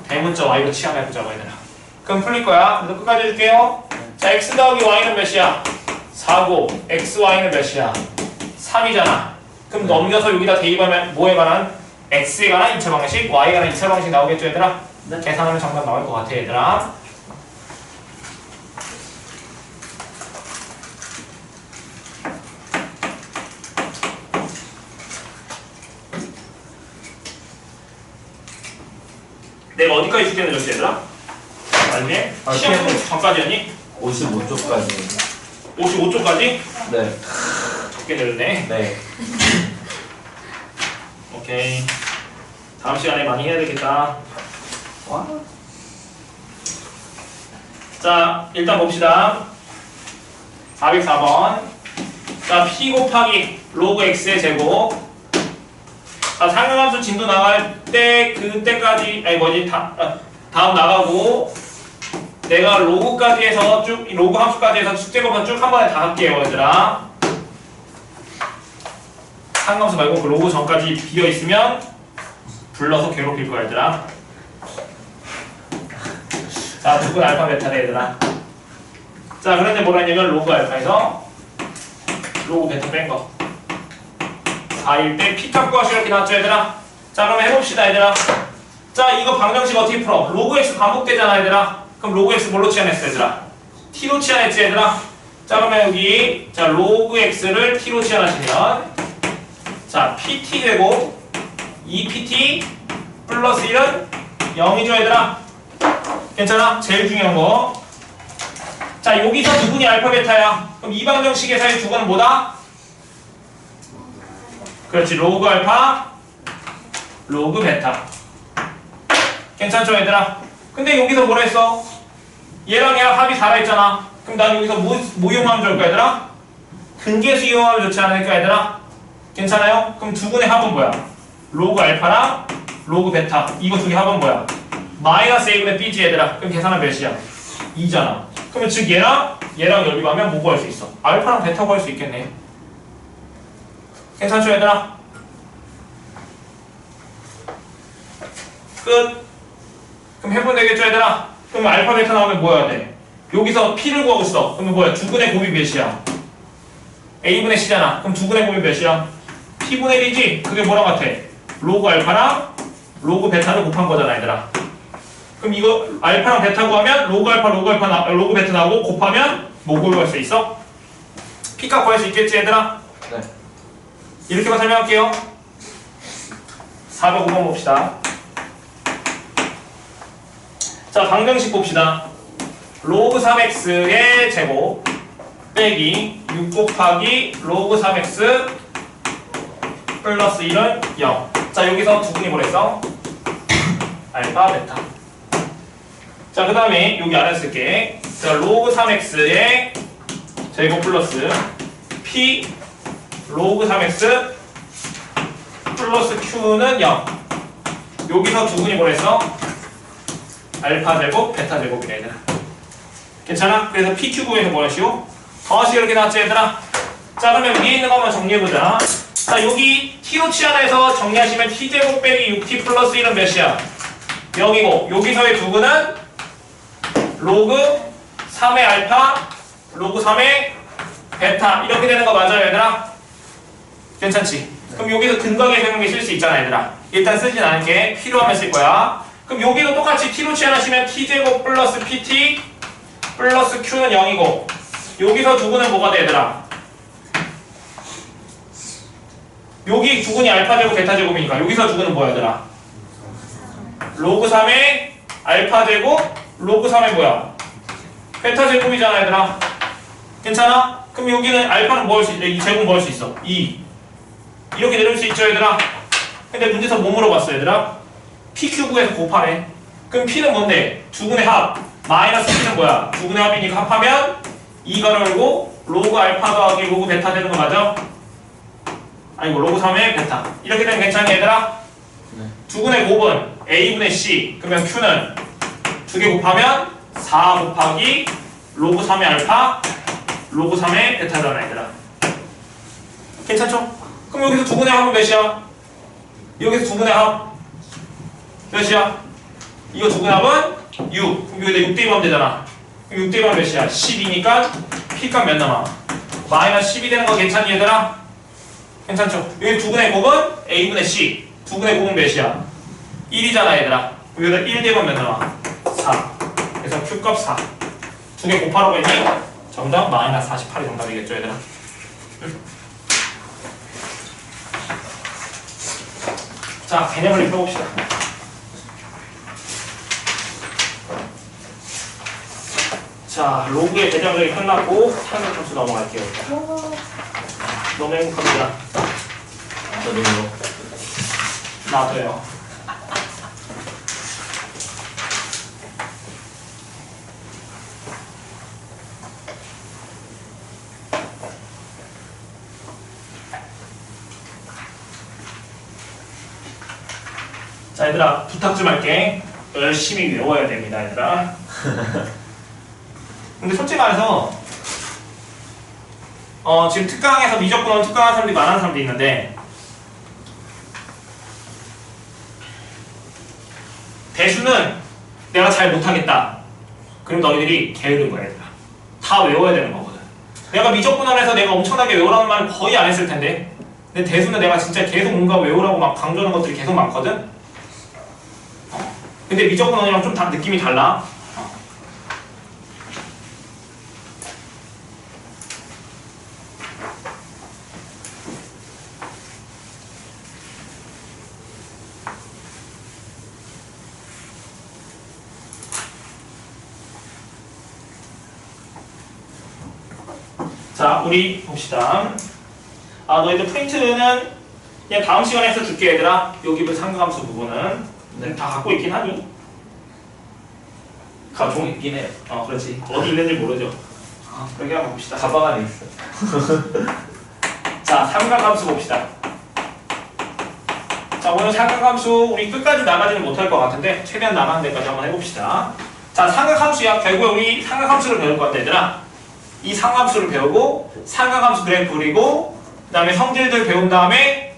대문자 y로 치환해보자고 얘들아. 그럼 풀릴 거야. 그래서 끝까지 해줄게요. 자 x 더하기 y는 몇이야? 4고 xy는 몇이야? 3이잖아. 그럼 넘겨서 여기다 대입하면 뭐에 관한? x에 관한 2차 방식, y에 관한 2차 방식 나오겠죠 얘들아? 네. 계산하면 정답 나올 것 같아 얘들아. 내가 어디까지 숙제 내줬지 얘들아? 아니네? 시험 전까지였니? 55쪽까지. 55쪽까지? 네. 적게 내렸네. 네. 오케이. 다음 시간에 많이 해야 되겠다. 와. 자, 일단 봅시다. 404번. 자, p 곱하기 로그 x의 제곱. 자, 상용함수 진도 나갈 때 그때까지 아니 뭐지 다음 나가고 내가 로그까지 해서 쭉 로그 함수까지 해서 숙제법은 쭉 한 번에 다 할게요 얘들아. 상함수 말고 그 로그 전까지 비어 있으면 불러서 괴롭힐 거야 얘들아. 자, 두분 알파 베타래 얘들아. 자, 그런데 뭐라 했냐면 로그 알파에서 로그 베타 뺀 거. 4일 때 피값 구하시고 이렇게 나왔죠 얘들아. 자, 그럼 해봅시다 얘들아. 자, 이거 방정식 어떻게 풀어? 로그 x 반복되잖아 얘들아. 그럼 로그 x 뭘로 치환했어 얘들아? t로 치환했지 얘들아. 자, 그러면 여기 자 로그 x를 t로 치환하시면 자 pt 되고 2pt 플러스 1은 0이죠 얘들아. 괜찮아? 제일 중요한 거. 자, 여기서 두 분이 알파 베타야. 그럼 이 방정식에서의 두 분은 뭐다? 그렇지, 로그 알파, 로그 베타. 괜찮죠 얘들아? 근데 여기서 뭐라 했어? 얘랑 합이 4라 했잖아. 그럼 난 여기서 뭐 이용하면 좋을까 얘들아? 근계수 이용하면 좋지 않을까 얘들아? 괜찮아요? 그럼 두 분의 합은 뭐야? 로그 알파랑 로그 베타. 이거 두 개 합은 뭐야? 마이너스 a분의 b지 얘들아. 그럼 계산하면 몇이야? 2잖아. 그러면 즉 얘랑 연립하면 뭐 구할 수 있어? 알파랑 베타 구할 수 있겠네. 괜찮죠 얘들아? 끝. 그럼 해보면 되겠죠 얘들아? 그럼 알파 베타 나오면 뭐 해야 돼? 여기서 p를 구하고 있어. 그러면 뭐야? 두분의 곱이 몇이야? a분의 c잖아. 그럼 두분의 곱이 몇이야? p분의 1이지? 그게 뭐랑 같아? 로그 알파랑 로그 베타를 곱한 거잖아 얘들아. 그럼 이거 알파랑 베타 구하면 로그 알파, 로그 베타 나오고 곱하면 뭐 구할 수 있어? p값 구할 수 있겠지 얘들아? 네. 이렇게만 설명할게요. 405번 봅시다. 자, 방정식 봅시다. 로그 3x의 제곱 빼기 6 곱하기 로그 3x 플러스 1은 0. 자, 여기서 두분이 뭐랬어? 알파, 베타. 자, 그 다음에 여기 아래 쓸게. 자, 로그 3x의 제곱 플러스 p 로그 3x 플러스 q는 0. 여기서 두분이 뭐랬어? 알파 제곱, 베타 제곱이래, 얘들아. 괜찮아? 그래서 pq 구해서 뭐하시오? 더하시 이렇게 나왔지, 얘들아? 자, 그러면 위에 있는 것만 정리해보자. 자, 여기 t로 치환해서 정리하시면 t제곱 빼기 6t 플러스 1은 몇이야? 0이고, 여기서의 두근은 로그 3의 알파, 로그 3의 베타 이렇게 되는 거 맞아요, 얘들아? 괜찮지? 그럼 여기서 근거계 세명이 쓸 수 있잖아, 얘들아. 일단 쓰진 않을게. 필요하면 쓸 거야. 그럼 여기도 똑같이 t로 치환하시면 t제곱 플러스 pt 플러스 q는 0이고, 여기서 두근은 뭐가 돼, 얘들아? 여기 두근이 알파 제곱 베타 제곱이니까 여기서 두근은 뭐야, 얘들아? 로그 3의 알파 제곱 로그 3의 뭐야? 베타 제곱이잖아, 얘들아. 괜찮아? 그럼 여기는 알파는 뭐 할 수 있어? 이 제곱 뭐 할 수 있어? 2. 이렇게 내려올 수 있죠, 얘들아? 근데 문제에서 뭐 물어봤어, 얘들아? PQ9에서 곱하래. 그럼 P는 뭔데? 두근의 합. 마이너스 P는 뭐야? 두근의 합이니까 합하면 2가 열고 로그 알파 더하기 로그 베타 되는 거 맞아? 아니고 로그 3의 베타. 이렇게 되면 괜찮니, 얘들아? 네. 두근의 곱은 A분의 C. 그러면 Q는 2개 곱하면 4 곱하기 로그 3의 알파 로그 3의 베타잖아, 얘들아. 괜찮죠? 그럼 여기서 두근의 합은 몇이야? 여기서 두근의 합 몇이야? 이거 두근의 합은 6. 그럼 여기다 6 대입하면 되잖아. 그럼 6 대입하면 몇이야? 10이니까 P값 몇 남아? 마이너스 10이 되는 거 괜찮니, 얘들아? 괜찮죠? 여기 두근의 곱은 A분의 C. 두근의 곱은 몇이야? 1이잖아, 얘들아. 여기다 1 대입하면 몇 남아? 4. 그래서 Q값 4. 두 개 곱하라고 했니? 정답 마이너스 48이 정답이겠죠, 얘들아? 자, 개념을 펴봅시다. 자, 로그의 개념이 끝났고 산술함수 넘어갈게요. 너무 행복합니다. 저도요. 나도요. 자, 얘들아, 부탁 좀 할게. 열심히 외워야 됩니다, 얘들아. 근데 솔직히 말해서 지금 특강에서 미적분원 특강하는 사람들이 많은 사람들이 있는데 대수는 내가 잘 못하겠다. 그럼 너희들이 게으른 거야, 얘들아. 다 외워야 되는 거거든. 내가 미적분원에서 내가 엄청나게 외우라는 말은 거의 안 했을 텐데, 근데 대수는 내가 진짜 계속 뭔가 외우라고 막 강조하는 것들이 계속 많거든. 근데 미적분원이랑 좀 다 느낌이 달라. 자, 우리 봅시다. 너희들 프린트는 그냥 다음 시간에 해서 줄게, 얘들아. 여기 상가함수 부분은. 네. 다 갖고 있긴 하니? 가종 있긴 해요. 그렇지. 어디 있는지 모르죠. 여기 한번 봅시다. 가방 안에 있어. 자, 삼각함수 봅시다. 자, 오늘 삼각함수 우리 끝까지 나가지는 못할 것 같은데 최대한 나가는 데까지 한번 해봅시다. 자, 삼각함수야. 결국에 우리 삼각함수를 배울 건데, 얘들아. 이 삼각함수를 배우고 삼각함수 그래프 그리고 그 다음에 성질들 배운 다음에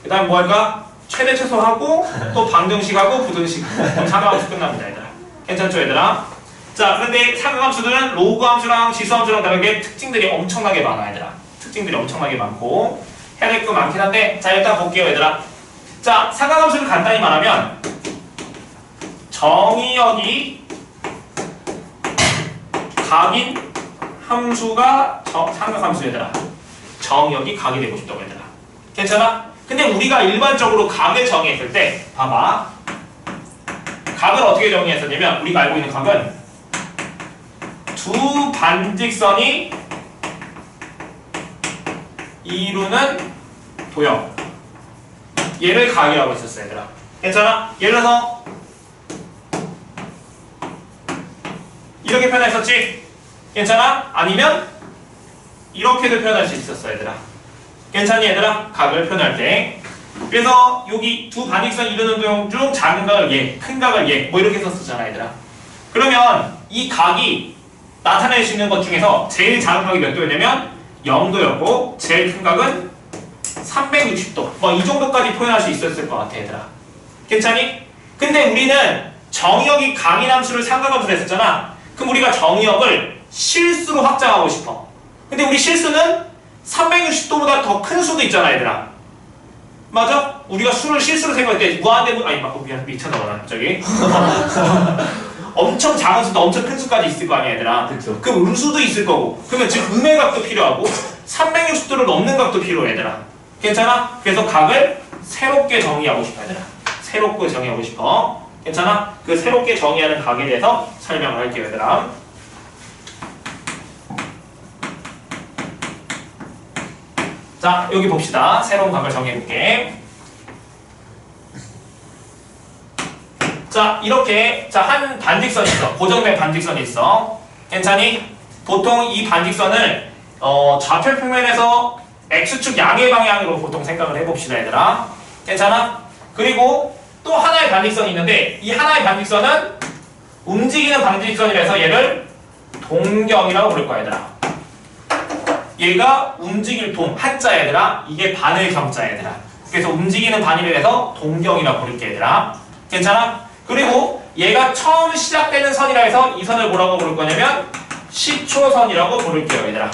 그 다음에 뭐 할까? 최대 최소하고 또 방정식하고 부등식. 그럼 삼각함수 끝납니다, 얘들아. 괜찮죠, 얘들아? 자, 그런데 삼각함수들은 로그 함수랑 지수함수랑 다르게 특징들이 엄청나게 많아, 얘들아. 특징들이 엄청나게 많고 해야 될 거 많긴 한데, 자, 일단 볼게요, 얘들아. 자, 삼각함수를 간단히 말하면 정의역이 각인 함수가 삼각함수, 얘들아. 정의역이 각이 되고 싶다고, 얘들아. 괜찮아? 근데 우리가 일반적으로 각을 정의했을 때 봐봐. 각을 어떻게 정의했었냐면 우리가 알고 있는 각은 두 반직선이 이루는 도형, 얘를 각이라고 했었어 얘들아. 괜찮아? 예를 들어서 이렇게 표현했었지? 괜찮아? 아니면 이렇게도 표현할 수 있었어 얘들아. 괜찮니 얘들아? 각을 표현할 때. 그래서 여기 두 반직선 이루는 도형 중 작은 각을 얘, 큰 각을 얘, 뭐 이렇게 썼었잖아 얘들아. 그러면 이 각이 나타낼 수 있는 것 중에서 제일 작은 각이 몇 도였냐면 0도였고 제일 큰 각은 360도. 뭐 이 정도까지 표현할 수 있었을 것 같아 얘들아. 괜찮니? 근데 우리는 정의역이 강인함수를 상관함수로 했었잖아. 그럼 우리가 정의역을 실수로 확장하고 싶어. 근데 우리 실수는 360도보다 더 큰 수도 있잖아 얘들아. 맞아? 우리가 수를 실수로 생각할 때 무한대문 아니 미안 미쳤나 봐 갑자기 엄청 작은 수도 엄청 큰 수까지 있을 거 아니야 얘들아. 그쵸. 그럼 음수도 있을 거고 그러면 즉 음의 각도 필요하고 360도를 넘는 각도 필요해 얘들아. 괜찮아? 그래서 각을 새롭게 정의하고 싶어 얘들아. 새롭게 정의하고 싶어. 괜찮아? 그 새롭게 정의하는 각에 대해서 설명을 할게요 얘들아. 자 여기 봅시다. 새로운 각을 정해볼게. 자 이렇게 자 한 반직선이 있어. 고정된 반직선이 있어. 괜찮니? 보통 이 반직선을 좌표 평면에서 X축 양의 방향으로 보통 생각을 해봅시다 얘들아. 괜찮아? 그리고 또 하나의 반직선이 있는데 이 하나의 반직선은 움직이는 반직선이라서 얘를 동경이라고 부를 거야 얘들아. 얘가 움직일 동 한자 얘들아. 이게 반을 경자 얘들아. 그래서 움직이는 반이라 해서 동경이라고 부를게 얘들아. 괜찮아? 그리고 얘가 처음 시작되는 선이라 해서 이 선을 뭐라고 부를 거냐면 시초선이라고 부를게요 얘들아.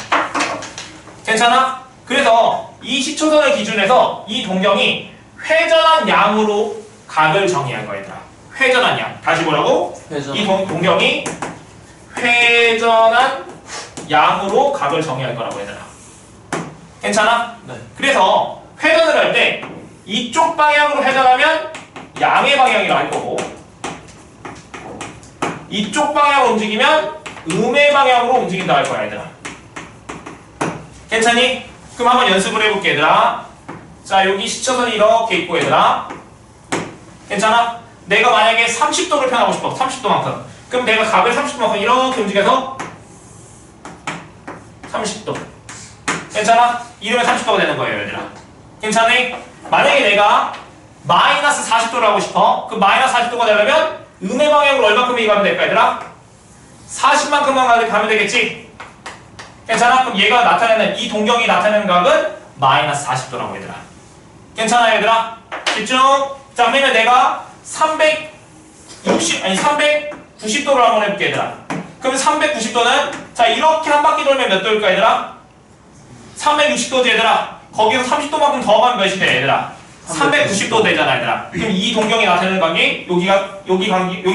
괜찮아? 그래서 이 시초선을 기준해서 이 동경이 회전한 양으로 각을 정의할 거야 얘들아. 회전한 양. 다시 뭐라고? 회전. 이 동경이 회전한 양으로 각을 정의할 거라고 얘들아. 괜찮아? 네. 그래서 회전을 할 때 이쪽 방향으로 회전하면 양의 방향이라고 할 거고 이쪽 방향으로 움직이면 음의 방향으로 움직인다 할 거야 얘들아. 괜찮니? 그럼 한번 연습을 해볼게 얘들아. 자 여기 시초선이 이렇게 있고 얘들아. 괜찮아? 내가 만약에 30도를 편하고 싶어. 30도만큼. 그럼 내가 각을 30도만큼 이렇게 움직여서 30도. 괜찮아? 이러면 30도가 되는 거예요 얘들아. 괜찮니? 만약에 내가 마이너스 40도를 하고 싶어. 그럼 마이너스 40도가 되려면 음의 방향으로 얼마큼 이가면 될까 얘들아? 40만큼만 가면 되겠지? 괜찮아? 그럼 얘가 나타내는 이 동경이 나타내는 각은 마이너스 40도라고 얘들아. 괜찮아 얘들아? 집중. 자 그러면 내가 390도를 한번 해볼게 얘들아. 그러면 390도는 자 이렇게 한 바퀴 돌면 몇 도일까 얘들아? 360도지 얘들아. 거기서 30도만큼 더 가면 몇이 돼 얘들아? 390도 되잖아 얘들아. 그럼 이 동경이 나타내는 각이 여기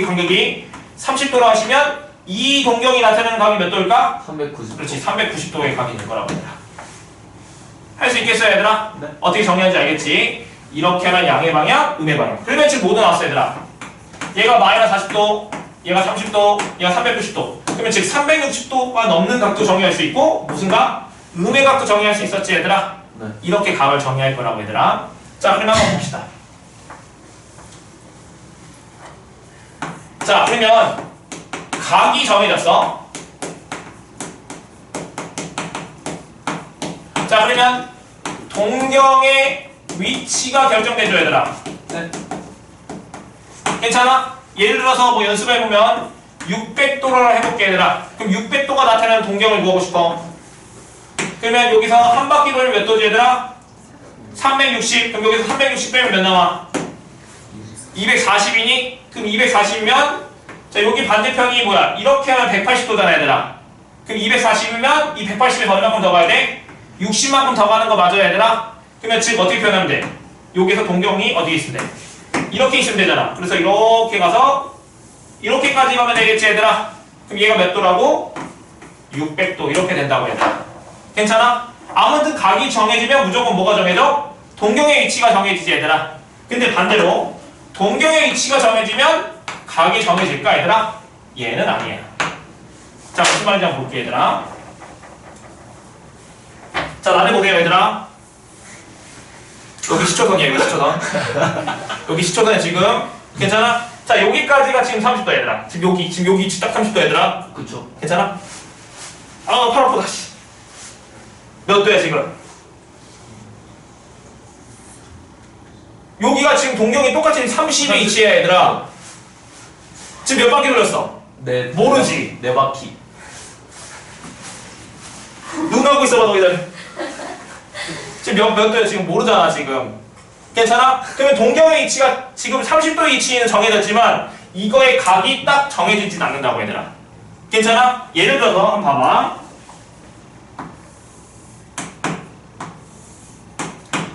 간격이 30도로 하시면 이 동경이 나타내는 각이 몇 도일까? 390. 그렇지 390도의 각이 될 거라고 얘들아. 할 수 있겠어요 얘들아? 네. 어떻게 정리하는지 알겠지? 이렇게 하면 양의 방향, 음의 방향. 그러면 지금 모두 나왔어 얘들아. 얘가 마이너스 40도, 얘가 30도, 얘가 390도. 그러면 즉 360도가 넘는 각도 정의할 수 있고 무슨 각? 음의 각도 정의할 수 있었지 얘들아? 네. 이렇게 각을 정의할 거라고 얘들아. 자 그러면 한번 봅시다. 자 그러면 각이 정해졌어. 자 그러면 동경의 위치가 결정되죠 얘들아. 네. 괜찮아? 예를 들어서 뭐 연습해보면 600도를 해볼게 얘들아. 그럼 600도가 나타나는 동경을 구하고 싶어. 그러면 여기서 한 바퀴 돌면 몇 도지 얘들아? 360. 그럼 여기서 360 빼면 몇 나와? 240이니? 그럼 240이면 자 여기 반대편이 뭐야? 이렇게 하면 180도잖아 얘들아. 그럼 240이면 이 180에서 얼마큼 더 가야 돼? 60만큼 더 가는 거 맞아 얘들아? 그러면 즉 어떻게 표현하면 돼? 여기서 동경이 어디에 있으면 돼? 이렇게 있으면 되잖아. 그래서 이렇게 가서 이렇게까지 가면 되겠지 얘들아? 그럼 얘가 몇 도라고? 600도 이렇게 된다고 얘들아. 괜찮아? 아무튼 각이 정해지면 무조건 뭐가 정해져? 동경의 위치가 정해지지 얘들아. 근데 반대로 동경의 위치가 정해지면 각이 정해질까 얘들아? 얘는 아니야. 자 무슨 말인지 한번 볼게 얘들아. 자 나를 보세요 얘들아. 여기 시초선이야 여기 시초선. 여기 시초선이야 지금. 괜찮아? 자 여기까지가 지금 30도 얘들아. 지금 여기 위치 딱 30도 얘들아. 그쵸. 괜찮아? 아 팔 아프다. 몇 도야 지금? 여기가 지금 동경이 똑같이 30의 위치야 얘들아. 지금 몇 바퀴 돌렸어? 네. 모르지. 네 바퀴. 눈 감고 있어봐 너희들. 지금 몇 도야 지금 모르잖아 지금. 괜찮아? 그러면 동경의 위치가 지금 30도의 위치는 정해졌지만 이거의 각이 딱 정해지진 않는다고 얘들아. 괜찮아? 예를 들어서 한번 봐봐.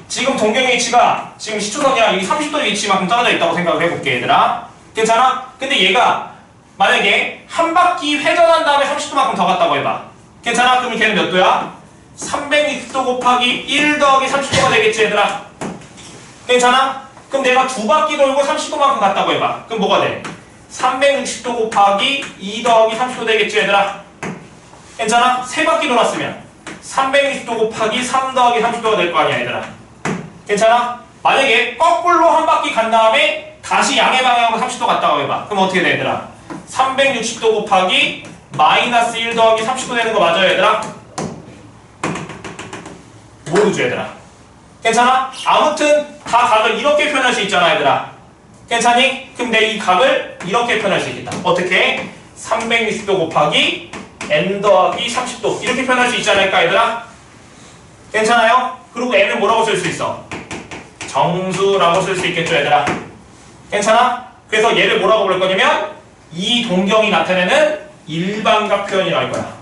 지금 동경의 위치가 지금 시초선이랑 여기 30도의 위치만큼 떨어져 있다고 생각을 해볼게 얘들아. 괜찮아? 근데 얘가 만약에 한 바퀴 회전한 다음에 30도만큼 더 갔다고 해봐. 괜찮아? 그러면 걔는 몇 도야? 360도 곱하기 1 더하기 30도가 되겠지 얘들아. 괜찮아? 그럼 내가 두 바퀴 돌고 30도만큼 갔다고 해봐. 그럼 뭐가 돼? 360도 곱하기 2 더하기 30도 되겠지 얘들아. 괜찮아? 세 바퀴 돌았으면 360도 곱하기 3 더하기 30도가 될 거 아니야 얘들아. 괜찮아? 만약에 거꾸로 한 바퀴 간 다음에 다시 양의 방향으로 30도 갔다고 해봐. 그럼 어떻게 돼 얘들아? 360도 곱하기 마이너스 1 더하기 30도 되는 거 맞아요 얘들아? 모르죠 얘들아. 괜찮아? 아무튼 다 각을 이렇게 표현할 수 있잖아 얘들아. 괜찮니? 그럼 내 이 각을 이렇게 표현할 수 있겠다. 어떻게? 360도 곱하기 n 더하기 30도 이렇게 표현할 수 있지 않을까 얘들아? 괜찮아요? 그리고 n은 뭐라고 쓸 수 있어? 정수라고 쓸 수 있겠죠 얘들아. 괜찮아? 그래서 얘를 뭐라고 부를 거냐면 이 동경이 나타내는 일반각 표현이라고 할 거야.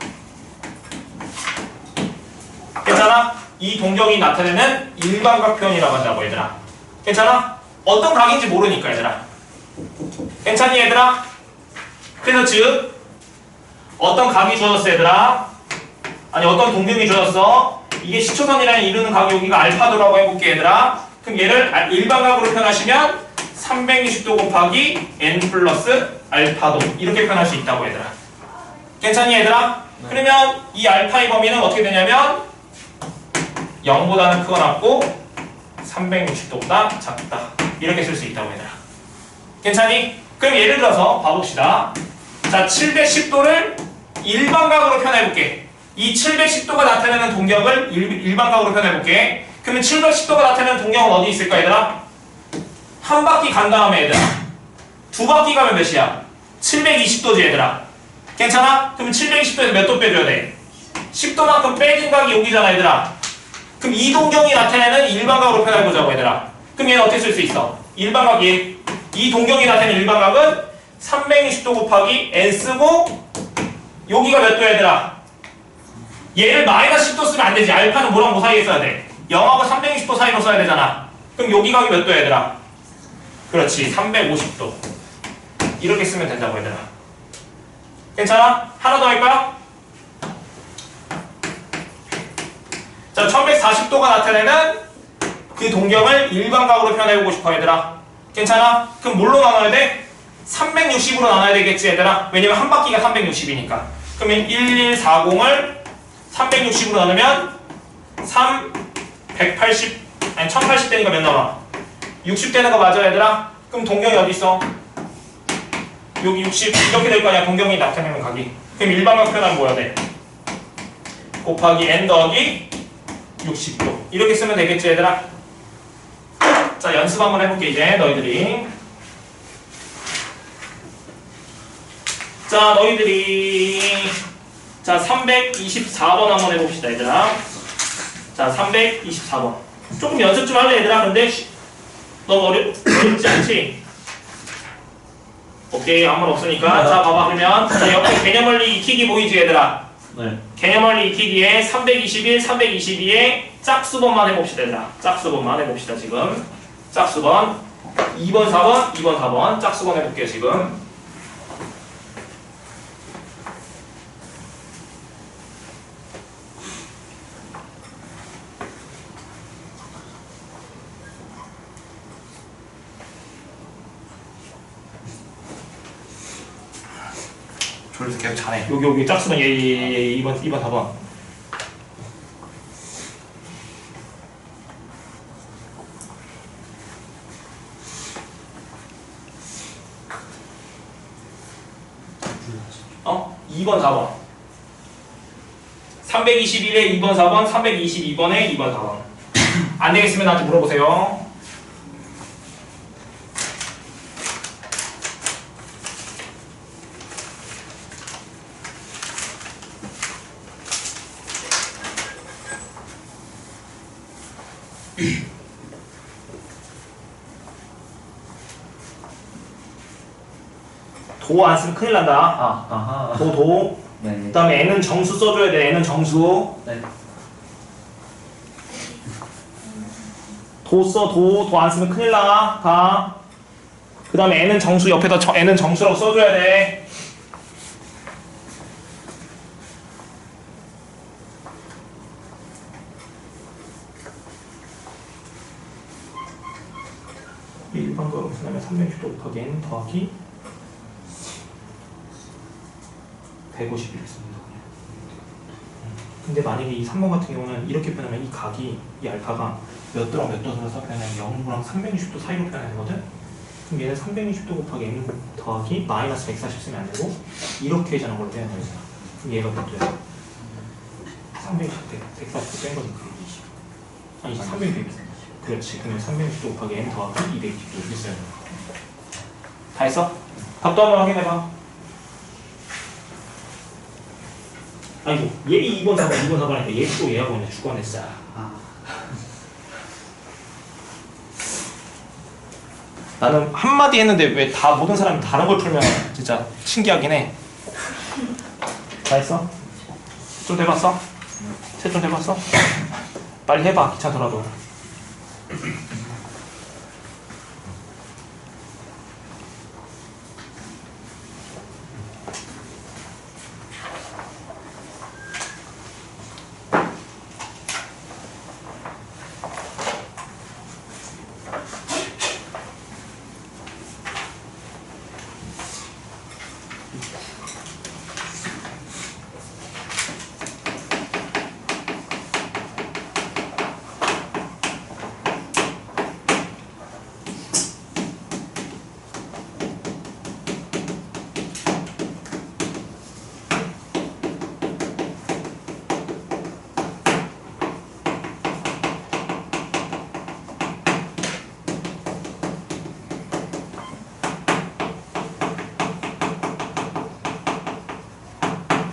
괜찮아? 이 동경이 나타내는 일반각 표현이라고 한다고 얘들아. 괜찮아? 어떤 각인지 모르니까 얘들아. 괜찮니 얘들아? 그래서 즉 어떤 각이 주어졌어 얘들아? 아니 어떤 동경이 주어졌어? 이게 시초선이라는 이루는 각이 여기가 알파도라고 해볼게 얘들아. 그럼 얘를 일반각으로 표현하시면 360도 곱하기 n 플러스 알파도 이렇게 표현할 수 있다고 얘들아. 괜찮니 얘들아? 네. 그러면 이 알파의 범위는 어떻게 되냐면 0보다는 크거나 같고 360도보다 작다 이렇게 쓸 수 있다고 얘들아. 괜찮니? 그럼 예를 들어서 봐봅시다. 자 710도를 일반각으로 표현해볼게. 이 710도가 나타내는 동경을 일반각으로 표현해볼게. 그러면 710도가 나타내는 동경은 어디 있을까 얘들아? 한 바퀴 간 다음에 얘들아 두 바퀴 가면 몇이야? 720도지 얘들아. 괜찮아? 그럼 720도에서 몇 도 빼줘야 돼? 10도만큼 빼진 각이 여기잖아 얘들아. 그럼 이 동경이 나타내는 일반각으로 표현해보자고 얘들아. 그럼 얘는 어떻게 쓸 수 있어? 일반각이 이 동경이 나타내는 일반각은 360도 곱하기 n 쓰고 여기가 몇 도야 얘들아? 얘를 마이너스 10도 쓰면 안 되지. 알파는 뭐랑 뭐 사이에 써야 돼? 0하고 360도 사이로 써야 되잖아. 그럼 여기 각이 몇 도야 얘들아? 그렇지 350도 이렇게 쓰면 된다고 얘들아. 괜찮아? 하나 더 할까요? 자 1140도가 나타내는 그 동경을 일반각으로 표현해보고 싶어 얘들아. 괜찮아? 그럼 뭘로 나눠야 돼? 360으로 나눠야 되겠지 얘들아. 왜냐면 한 바퀴가 360이니까. 그러면 1140을 360으로 나누면 180 아니 1080 되니까 몇 나와? 60 되는 거 맞아 얘들아? 그럼 동경이 어디 있어? 여기 60 이렇게 될 거 아니야 동경이 나타내는 각이. 그럼 일반각 표현하면 뭐야 돼? 곱하기 n 더하기 60도 이렇게 쓰면 되겠지 얘들아? 자 연습 한번 해볼게 이제 너희들이. 자 너희들이 자 324번 한번 해봅시다 얘들아. 자 324번 조금 연습 좀 할래 얘들아. 근데 너무 어렵지 않지? 오케이 아무 말 없으니까. 자 봐봐 그러면 자 옆에 개념원리 익히기 보이지 얘들아? 네. 개념원리 익히기에 321, 322에 짝수번만 해봅시다 얘들아. 짝수번만 해봅시다 지금. 짝수번 2번, 4번, 2번, 4번 짝수번 해볼게요 지금. 둘이서 계속 자네. 여기 짝수는 얘 2번 4번. 어? 2번 4번. 321에 2번 4번, 322번에 2번 4번. 안 되겠으면 나한테 물어보세요. 도 안 쓰면 큰일 난다. 아하. 도. 네. 그 다음에 n은 정수 써줘야 돼. n은 정수. 네. 도 써. 도 안 쓰면 큰일 나. 다. 그 다음에 n은 정수 옆에다 n은 정수라고 써줘야 돼. 일반적으로 무슨 하면 360도 곱하기 n 더하기 150일 씁니다. 근데 만약에 이 3번 같은 경우는 이렇게 표현하면 이 각이, 이 알파가 몇 도랑 몇 도 들어서 표현하면 0도랑 360도 사이로 표현해야 되거든? 그럼 얘는 360도 곱하기 n 더하기 마이너스 140 쓰면 안 되고 이렇게 해주는 걸로 표현해야 되잖아. 그럼 얘가 몇 도야? 360, 140도 뺀 거니까 220. 아니 360. 그렇지. 그러면 360도 곱하기 n 더하기 220도 이렇게 써야 돼. 다 했어? 답도 한번 확인해봐. 아이고, 얘 2번 4번 2번 4번이니까 얘 또 얘하고 그냥 주관했어. 나는 한마디 했는데 왜 다 모든 사람이 다른 걸 풀면 진짜 신기하긴 해. 다 했어? 좀 해봤어? 좀 해봤어? 빨리 해봐, 귀찮더라도.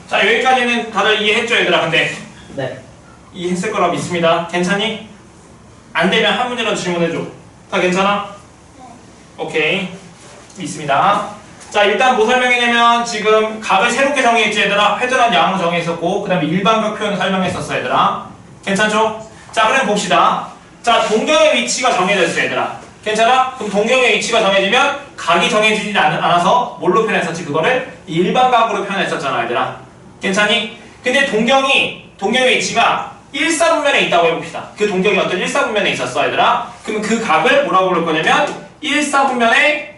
자, 여기까지는 다들 이해했죠, 얘들아? 근데 네. 이해했을 거라고 믿습니다. 괜찮니? 안 되면 한 문제라도 질문해줘. 다 괜찮아? 네. 오케이. 믿습니다. 자, 일단 뭐 설명했냐면 지금 각을 새롭게 정의했지, 얘들아? 회전한 양으로 정의했었고 그 다음에 일반각 표현을 설명했었어, 얘들아. 괜찮죠? 자, 그럼 봅시다. 자, 동경의 위치가 정해졌어, 얘들아. 괜찮아? 그럼 동경의 위치가 정해지면 각이 정해지지 않아서 뭘로 표현했었지? 그거를 일반각으로 표현했었잖아, 얘들아. 괜찮니? 근데 동경의 위치가 1사분면에 있다고 해봅시다. 그 동경이 어떤 1사분면에 있었어, 얘들아. 그러면 그 각을 뭐라고 부를 거냐면 1사분면의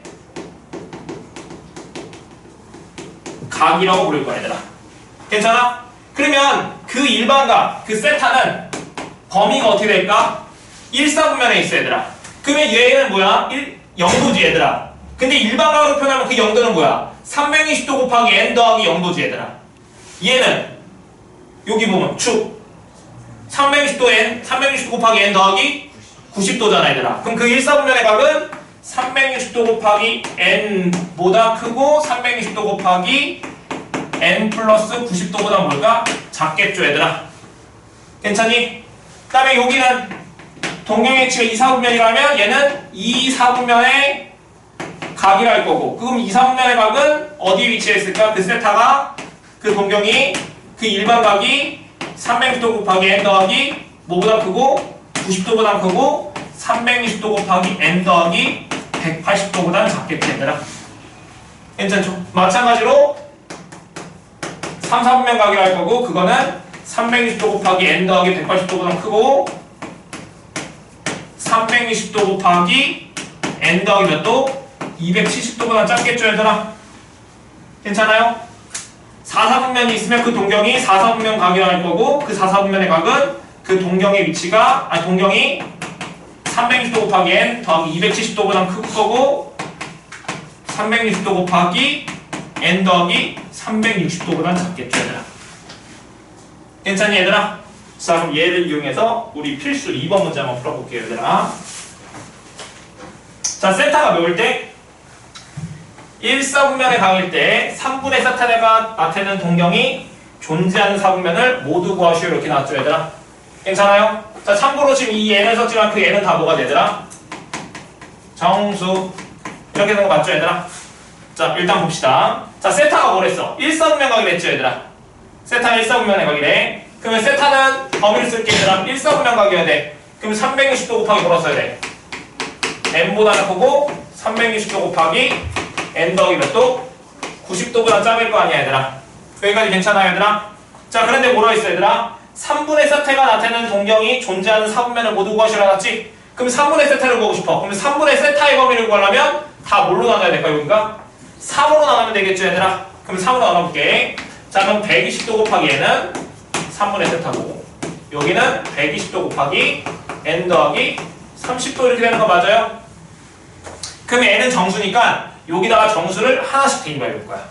각이라고 부를 거야, 얘들아. 괜찮아? 그러면 그 일반각, 그 세타는 범위가 어떻게 될까? 1사분면에 있어, 얘들아. 그러면 얘는 뭐야? 0도지, 얘들아. 근데 일반각으로 표현하면 그 0도는 뭐야? 320도 곱하기 n 더하기 0도지, 얘들아. 얘는 여기 보면 축 360도 곱하기 n 더하기 90도잖아, 얘들아. 그럼 그 1사분면의 각은 360도 곱하기 n보다 크고 360도 곱하기 n 플러스 90도보다 뭘까? 작겠죠, 얘들아. 괜찮니? 그 다음에 여기는 동경의 위치가 2사분면이라면 얘는 2사분면의 각이라 할 거고, 그럼 2사분면의 각은 어디에 위치해 있을까? 그 세타가, 그 동경이, 그 일반각이 360도 곱하기 n 더하기 뭐보다 크고 90도보다 크고 360도 곱하기 n 더하기 180도보다는 작겠지, 얘들아. 괜찮죠? 마찬가지로 3사분면 각이라 할 거고, 그거는 360도 곱하기 n 더하기 180도보다 크고 360도 곱하기 n 더하기 몇 도? 270도보다 작겠죠, 얘들아? 괜찮아요? 4사분면이 있으면 그 동경이 4사분면 각이라 할 거고 그 4사분면의 각은 그 동경의 위치가 동경이 360도 곱하기 n 더하기 270도보다 클 거고 360도 곱하기 n 더하기 360도보다 작겠죠 얘들아. 괜찮니 얘들아? 자 그럼 얘를 이용해서 우리 필수 2번 문제 한번 풀어볼게요 얘들아. 자 세타가 몇일 때? 1사분면의 강일 때 3분의 세타가 나타내는 동경이 존재하는 사분면을 모두 구하시오 이렇게 나왔죠 얘들아. 괜찮아요? 자 참고로 지금 이 n을 썼지만 그 n은 다 뭐가 되더라? 정수 이렇게 되는 거 맞죠 얘들아? 자 일단 봅시다. 자 세타가 뭐랬어? 1사분면 각이 됐죠 얘들아. 세타 1사분면의 각이래. 그러면 세타는 범위를 쓸게 얘들아. 1사분면 각이어야 돼. 그럼 360도 곱하기 뭐라 써야 돼? n보다는 크고 360도 곱하기 n 더하기 몇 도? 90도보다 작을 거 아니야 얘들아. 여기까지 괜찮아요 얘들아? 자 그런데 뭐라 했어 얘들아? 3분의 세타가 나타내는 동경이 존재하는 사분면을 모두 구하시라 했지? 그럼 3분의 세타를 구하고 싶어. 그럼 3분의 세타의 범위를 구하려면 다 뭘로 나눠야 될까 여기가? 3으로 나누면 되겠죠 얘들아? 그럼 3으로 나눠볼게. 자 그럼 120도 곱하기 n은 3분의 세타고 여기는 120도 곱하기 n 더하기 30도 이렇게 되는 거 맞아요? 그럼 n은 정수니까 여기다가 정수를 하나씩 대입해 볼 거야.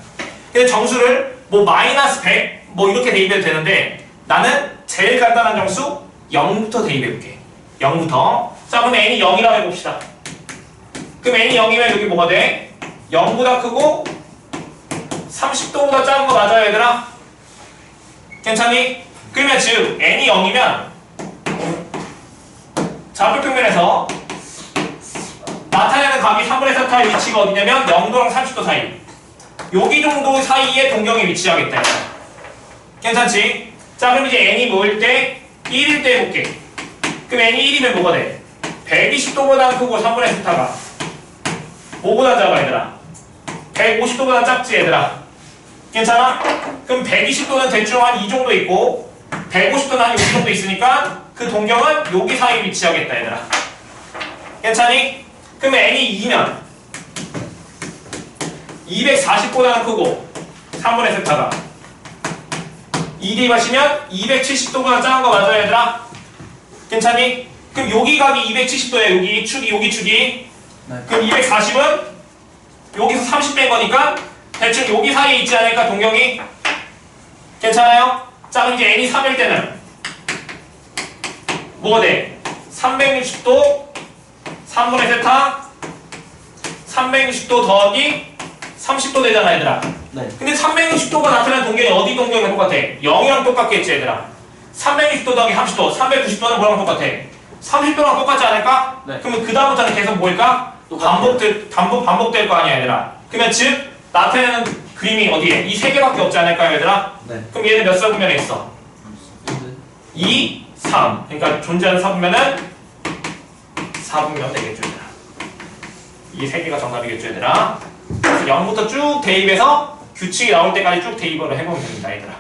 근데 정수를 뭐 마이너스 100 뭐 이렇게 대입해도 되는데 나는 제일 간단한 정수 0부터 대입해 볼게. 0부터. 자 그럼 n이 0이라고 해봅시다. 그럼 n이 0이면 여기 뭐가 돼? 0보다 크고 30도보다 작은 거 맞아요 얘들아? 괜찮니? 그러면 즉 n이 0이면 좌표평면에서 나타내는 각이 3분의 세타의 위치가 어디냐면 0도랑 30도 사이 여기 정도 사이에 동경이 위치하겠다. 괜찮지? 자 그럼 이제 n이 뭐일 때? 1일 때 해볼게. 그럼 n이 1이면 뭐가 돼? 120도보다 크고 3분의 세타가 뭐보다 작아 얘들아? 150도보다 작지 얘들아? 괜찮아? 그럼 120도는 대충 한 이 정도 있고 150도는 한 이 정도 있으니까 그 동경은 여기 사이에 위치하겠다 얘들아. 괜찮니? 그러면 n이 2면 240보다는 크고 3분의 세타가 2 대입하시면 270도보다 작은 거 맞아요 얘들아? 괜찮니? 그럼 여기 각이 270도야 여기 축이 네. 그럼 240은 여기서 30 뺀 거니까 대충 여기 사이에 있지 않을까 동경이? 괜찮아요? 자 그럼 이제 n이 3일 때는 뭐가 돼? 360도 3분의 세타 360도 더하기 30도 되잖아 얘들아. 네. 근데 360도가 나타나는 동경이 어디 동경이랑 똑같아? 0이랑 똑같겠지 얘들아. 360도 더하기 30도 390도는 뭐랑 똑같아? 30도랑 똑같지 않을까? 네. 그러면 그 다음부터는 계속 뭘까? 똑같아요. 반복될 거 아니야 얘들아. 그러면 즉 나타내는 그림이 어디에? 이 세 개밖에 없지 않을까요 얘들아? 네. 그럼 얘는 몇 사분면에 있어? 2, 3. 그러니까 존재하는 사분면은 4분면 되겠죠 얘들아. 이 세 개가 정답이겠죠 얘들아. 0부터 쭉 대입해서 규칙이 나올 때까지 쭉 대입을 해보면 됩니다 얘들아.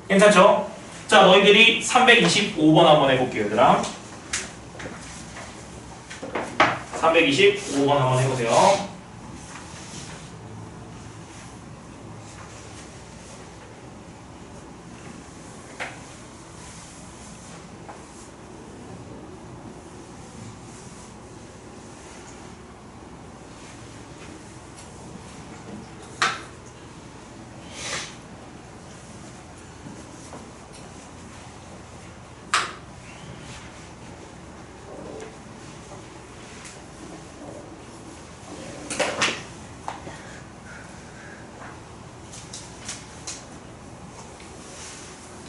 괜찮죠? 자 너희들이 325번 한번 해볼게요 얘들아. 325번 한번 해보세요.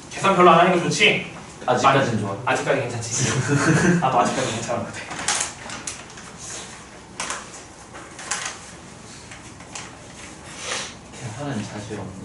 계산 별로 안 하는 게 좋지? 아직까진 좋아. 아직까지 괜찮지? 나도 아직까지 괜찮은 것 같아. 계산은 자신 없는.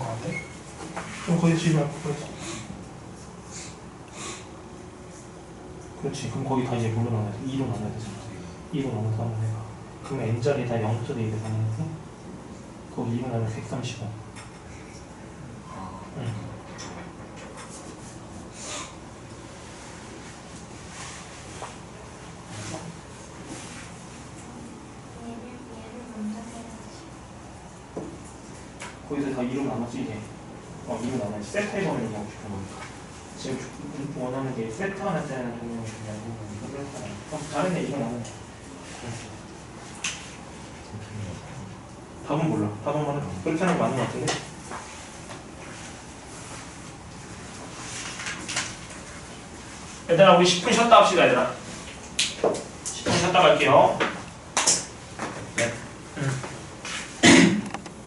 것 같아. 그럼 거기서 질문 그렇지. 그렇지. 그럼 거기 다 이제 뭘로 나눠야 돼? 2로 나눠야 되잖아. 2로 나눠서 한번 해봐. 그럼 n자리에다 0부터 내야 되잖아. 거기 2로 나누면 135. 응. 얘를 먼저 해야지. 거기서 다 2로 나눴지 이제. 2로 나눠야지. 세트의 범위를 구하고 싶은 거니까. 지금 원하는 게 세트 하나 짜는 종류가 중요하고 잘했네. 2로 나눠. 답은 몰라. 답은 말해. 그렇게 하는 게 맞는 것 같은데? 얘들아 우리 10분 쉬었다 합시다 얘들아. 10분 쉬었다 갈게요.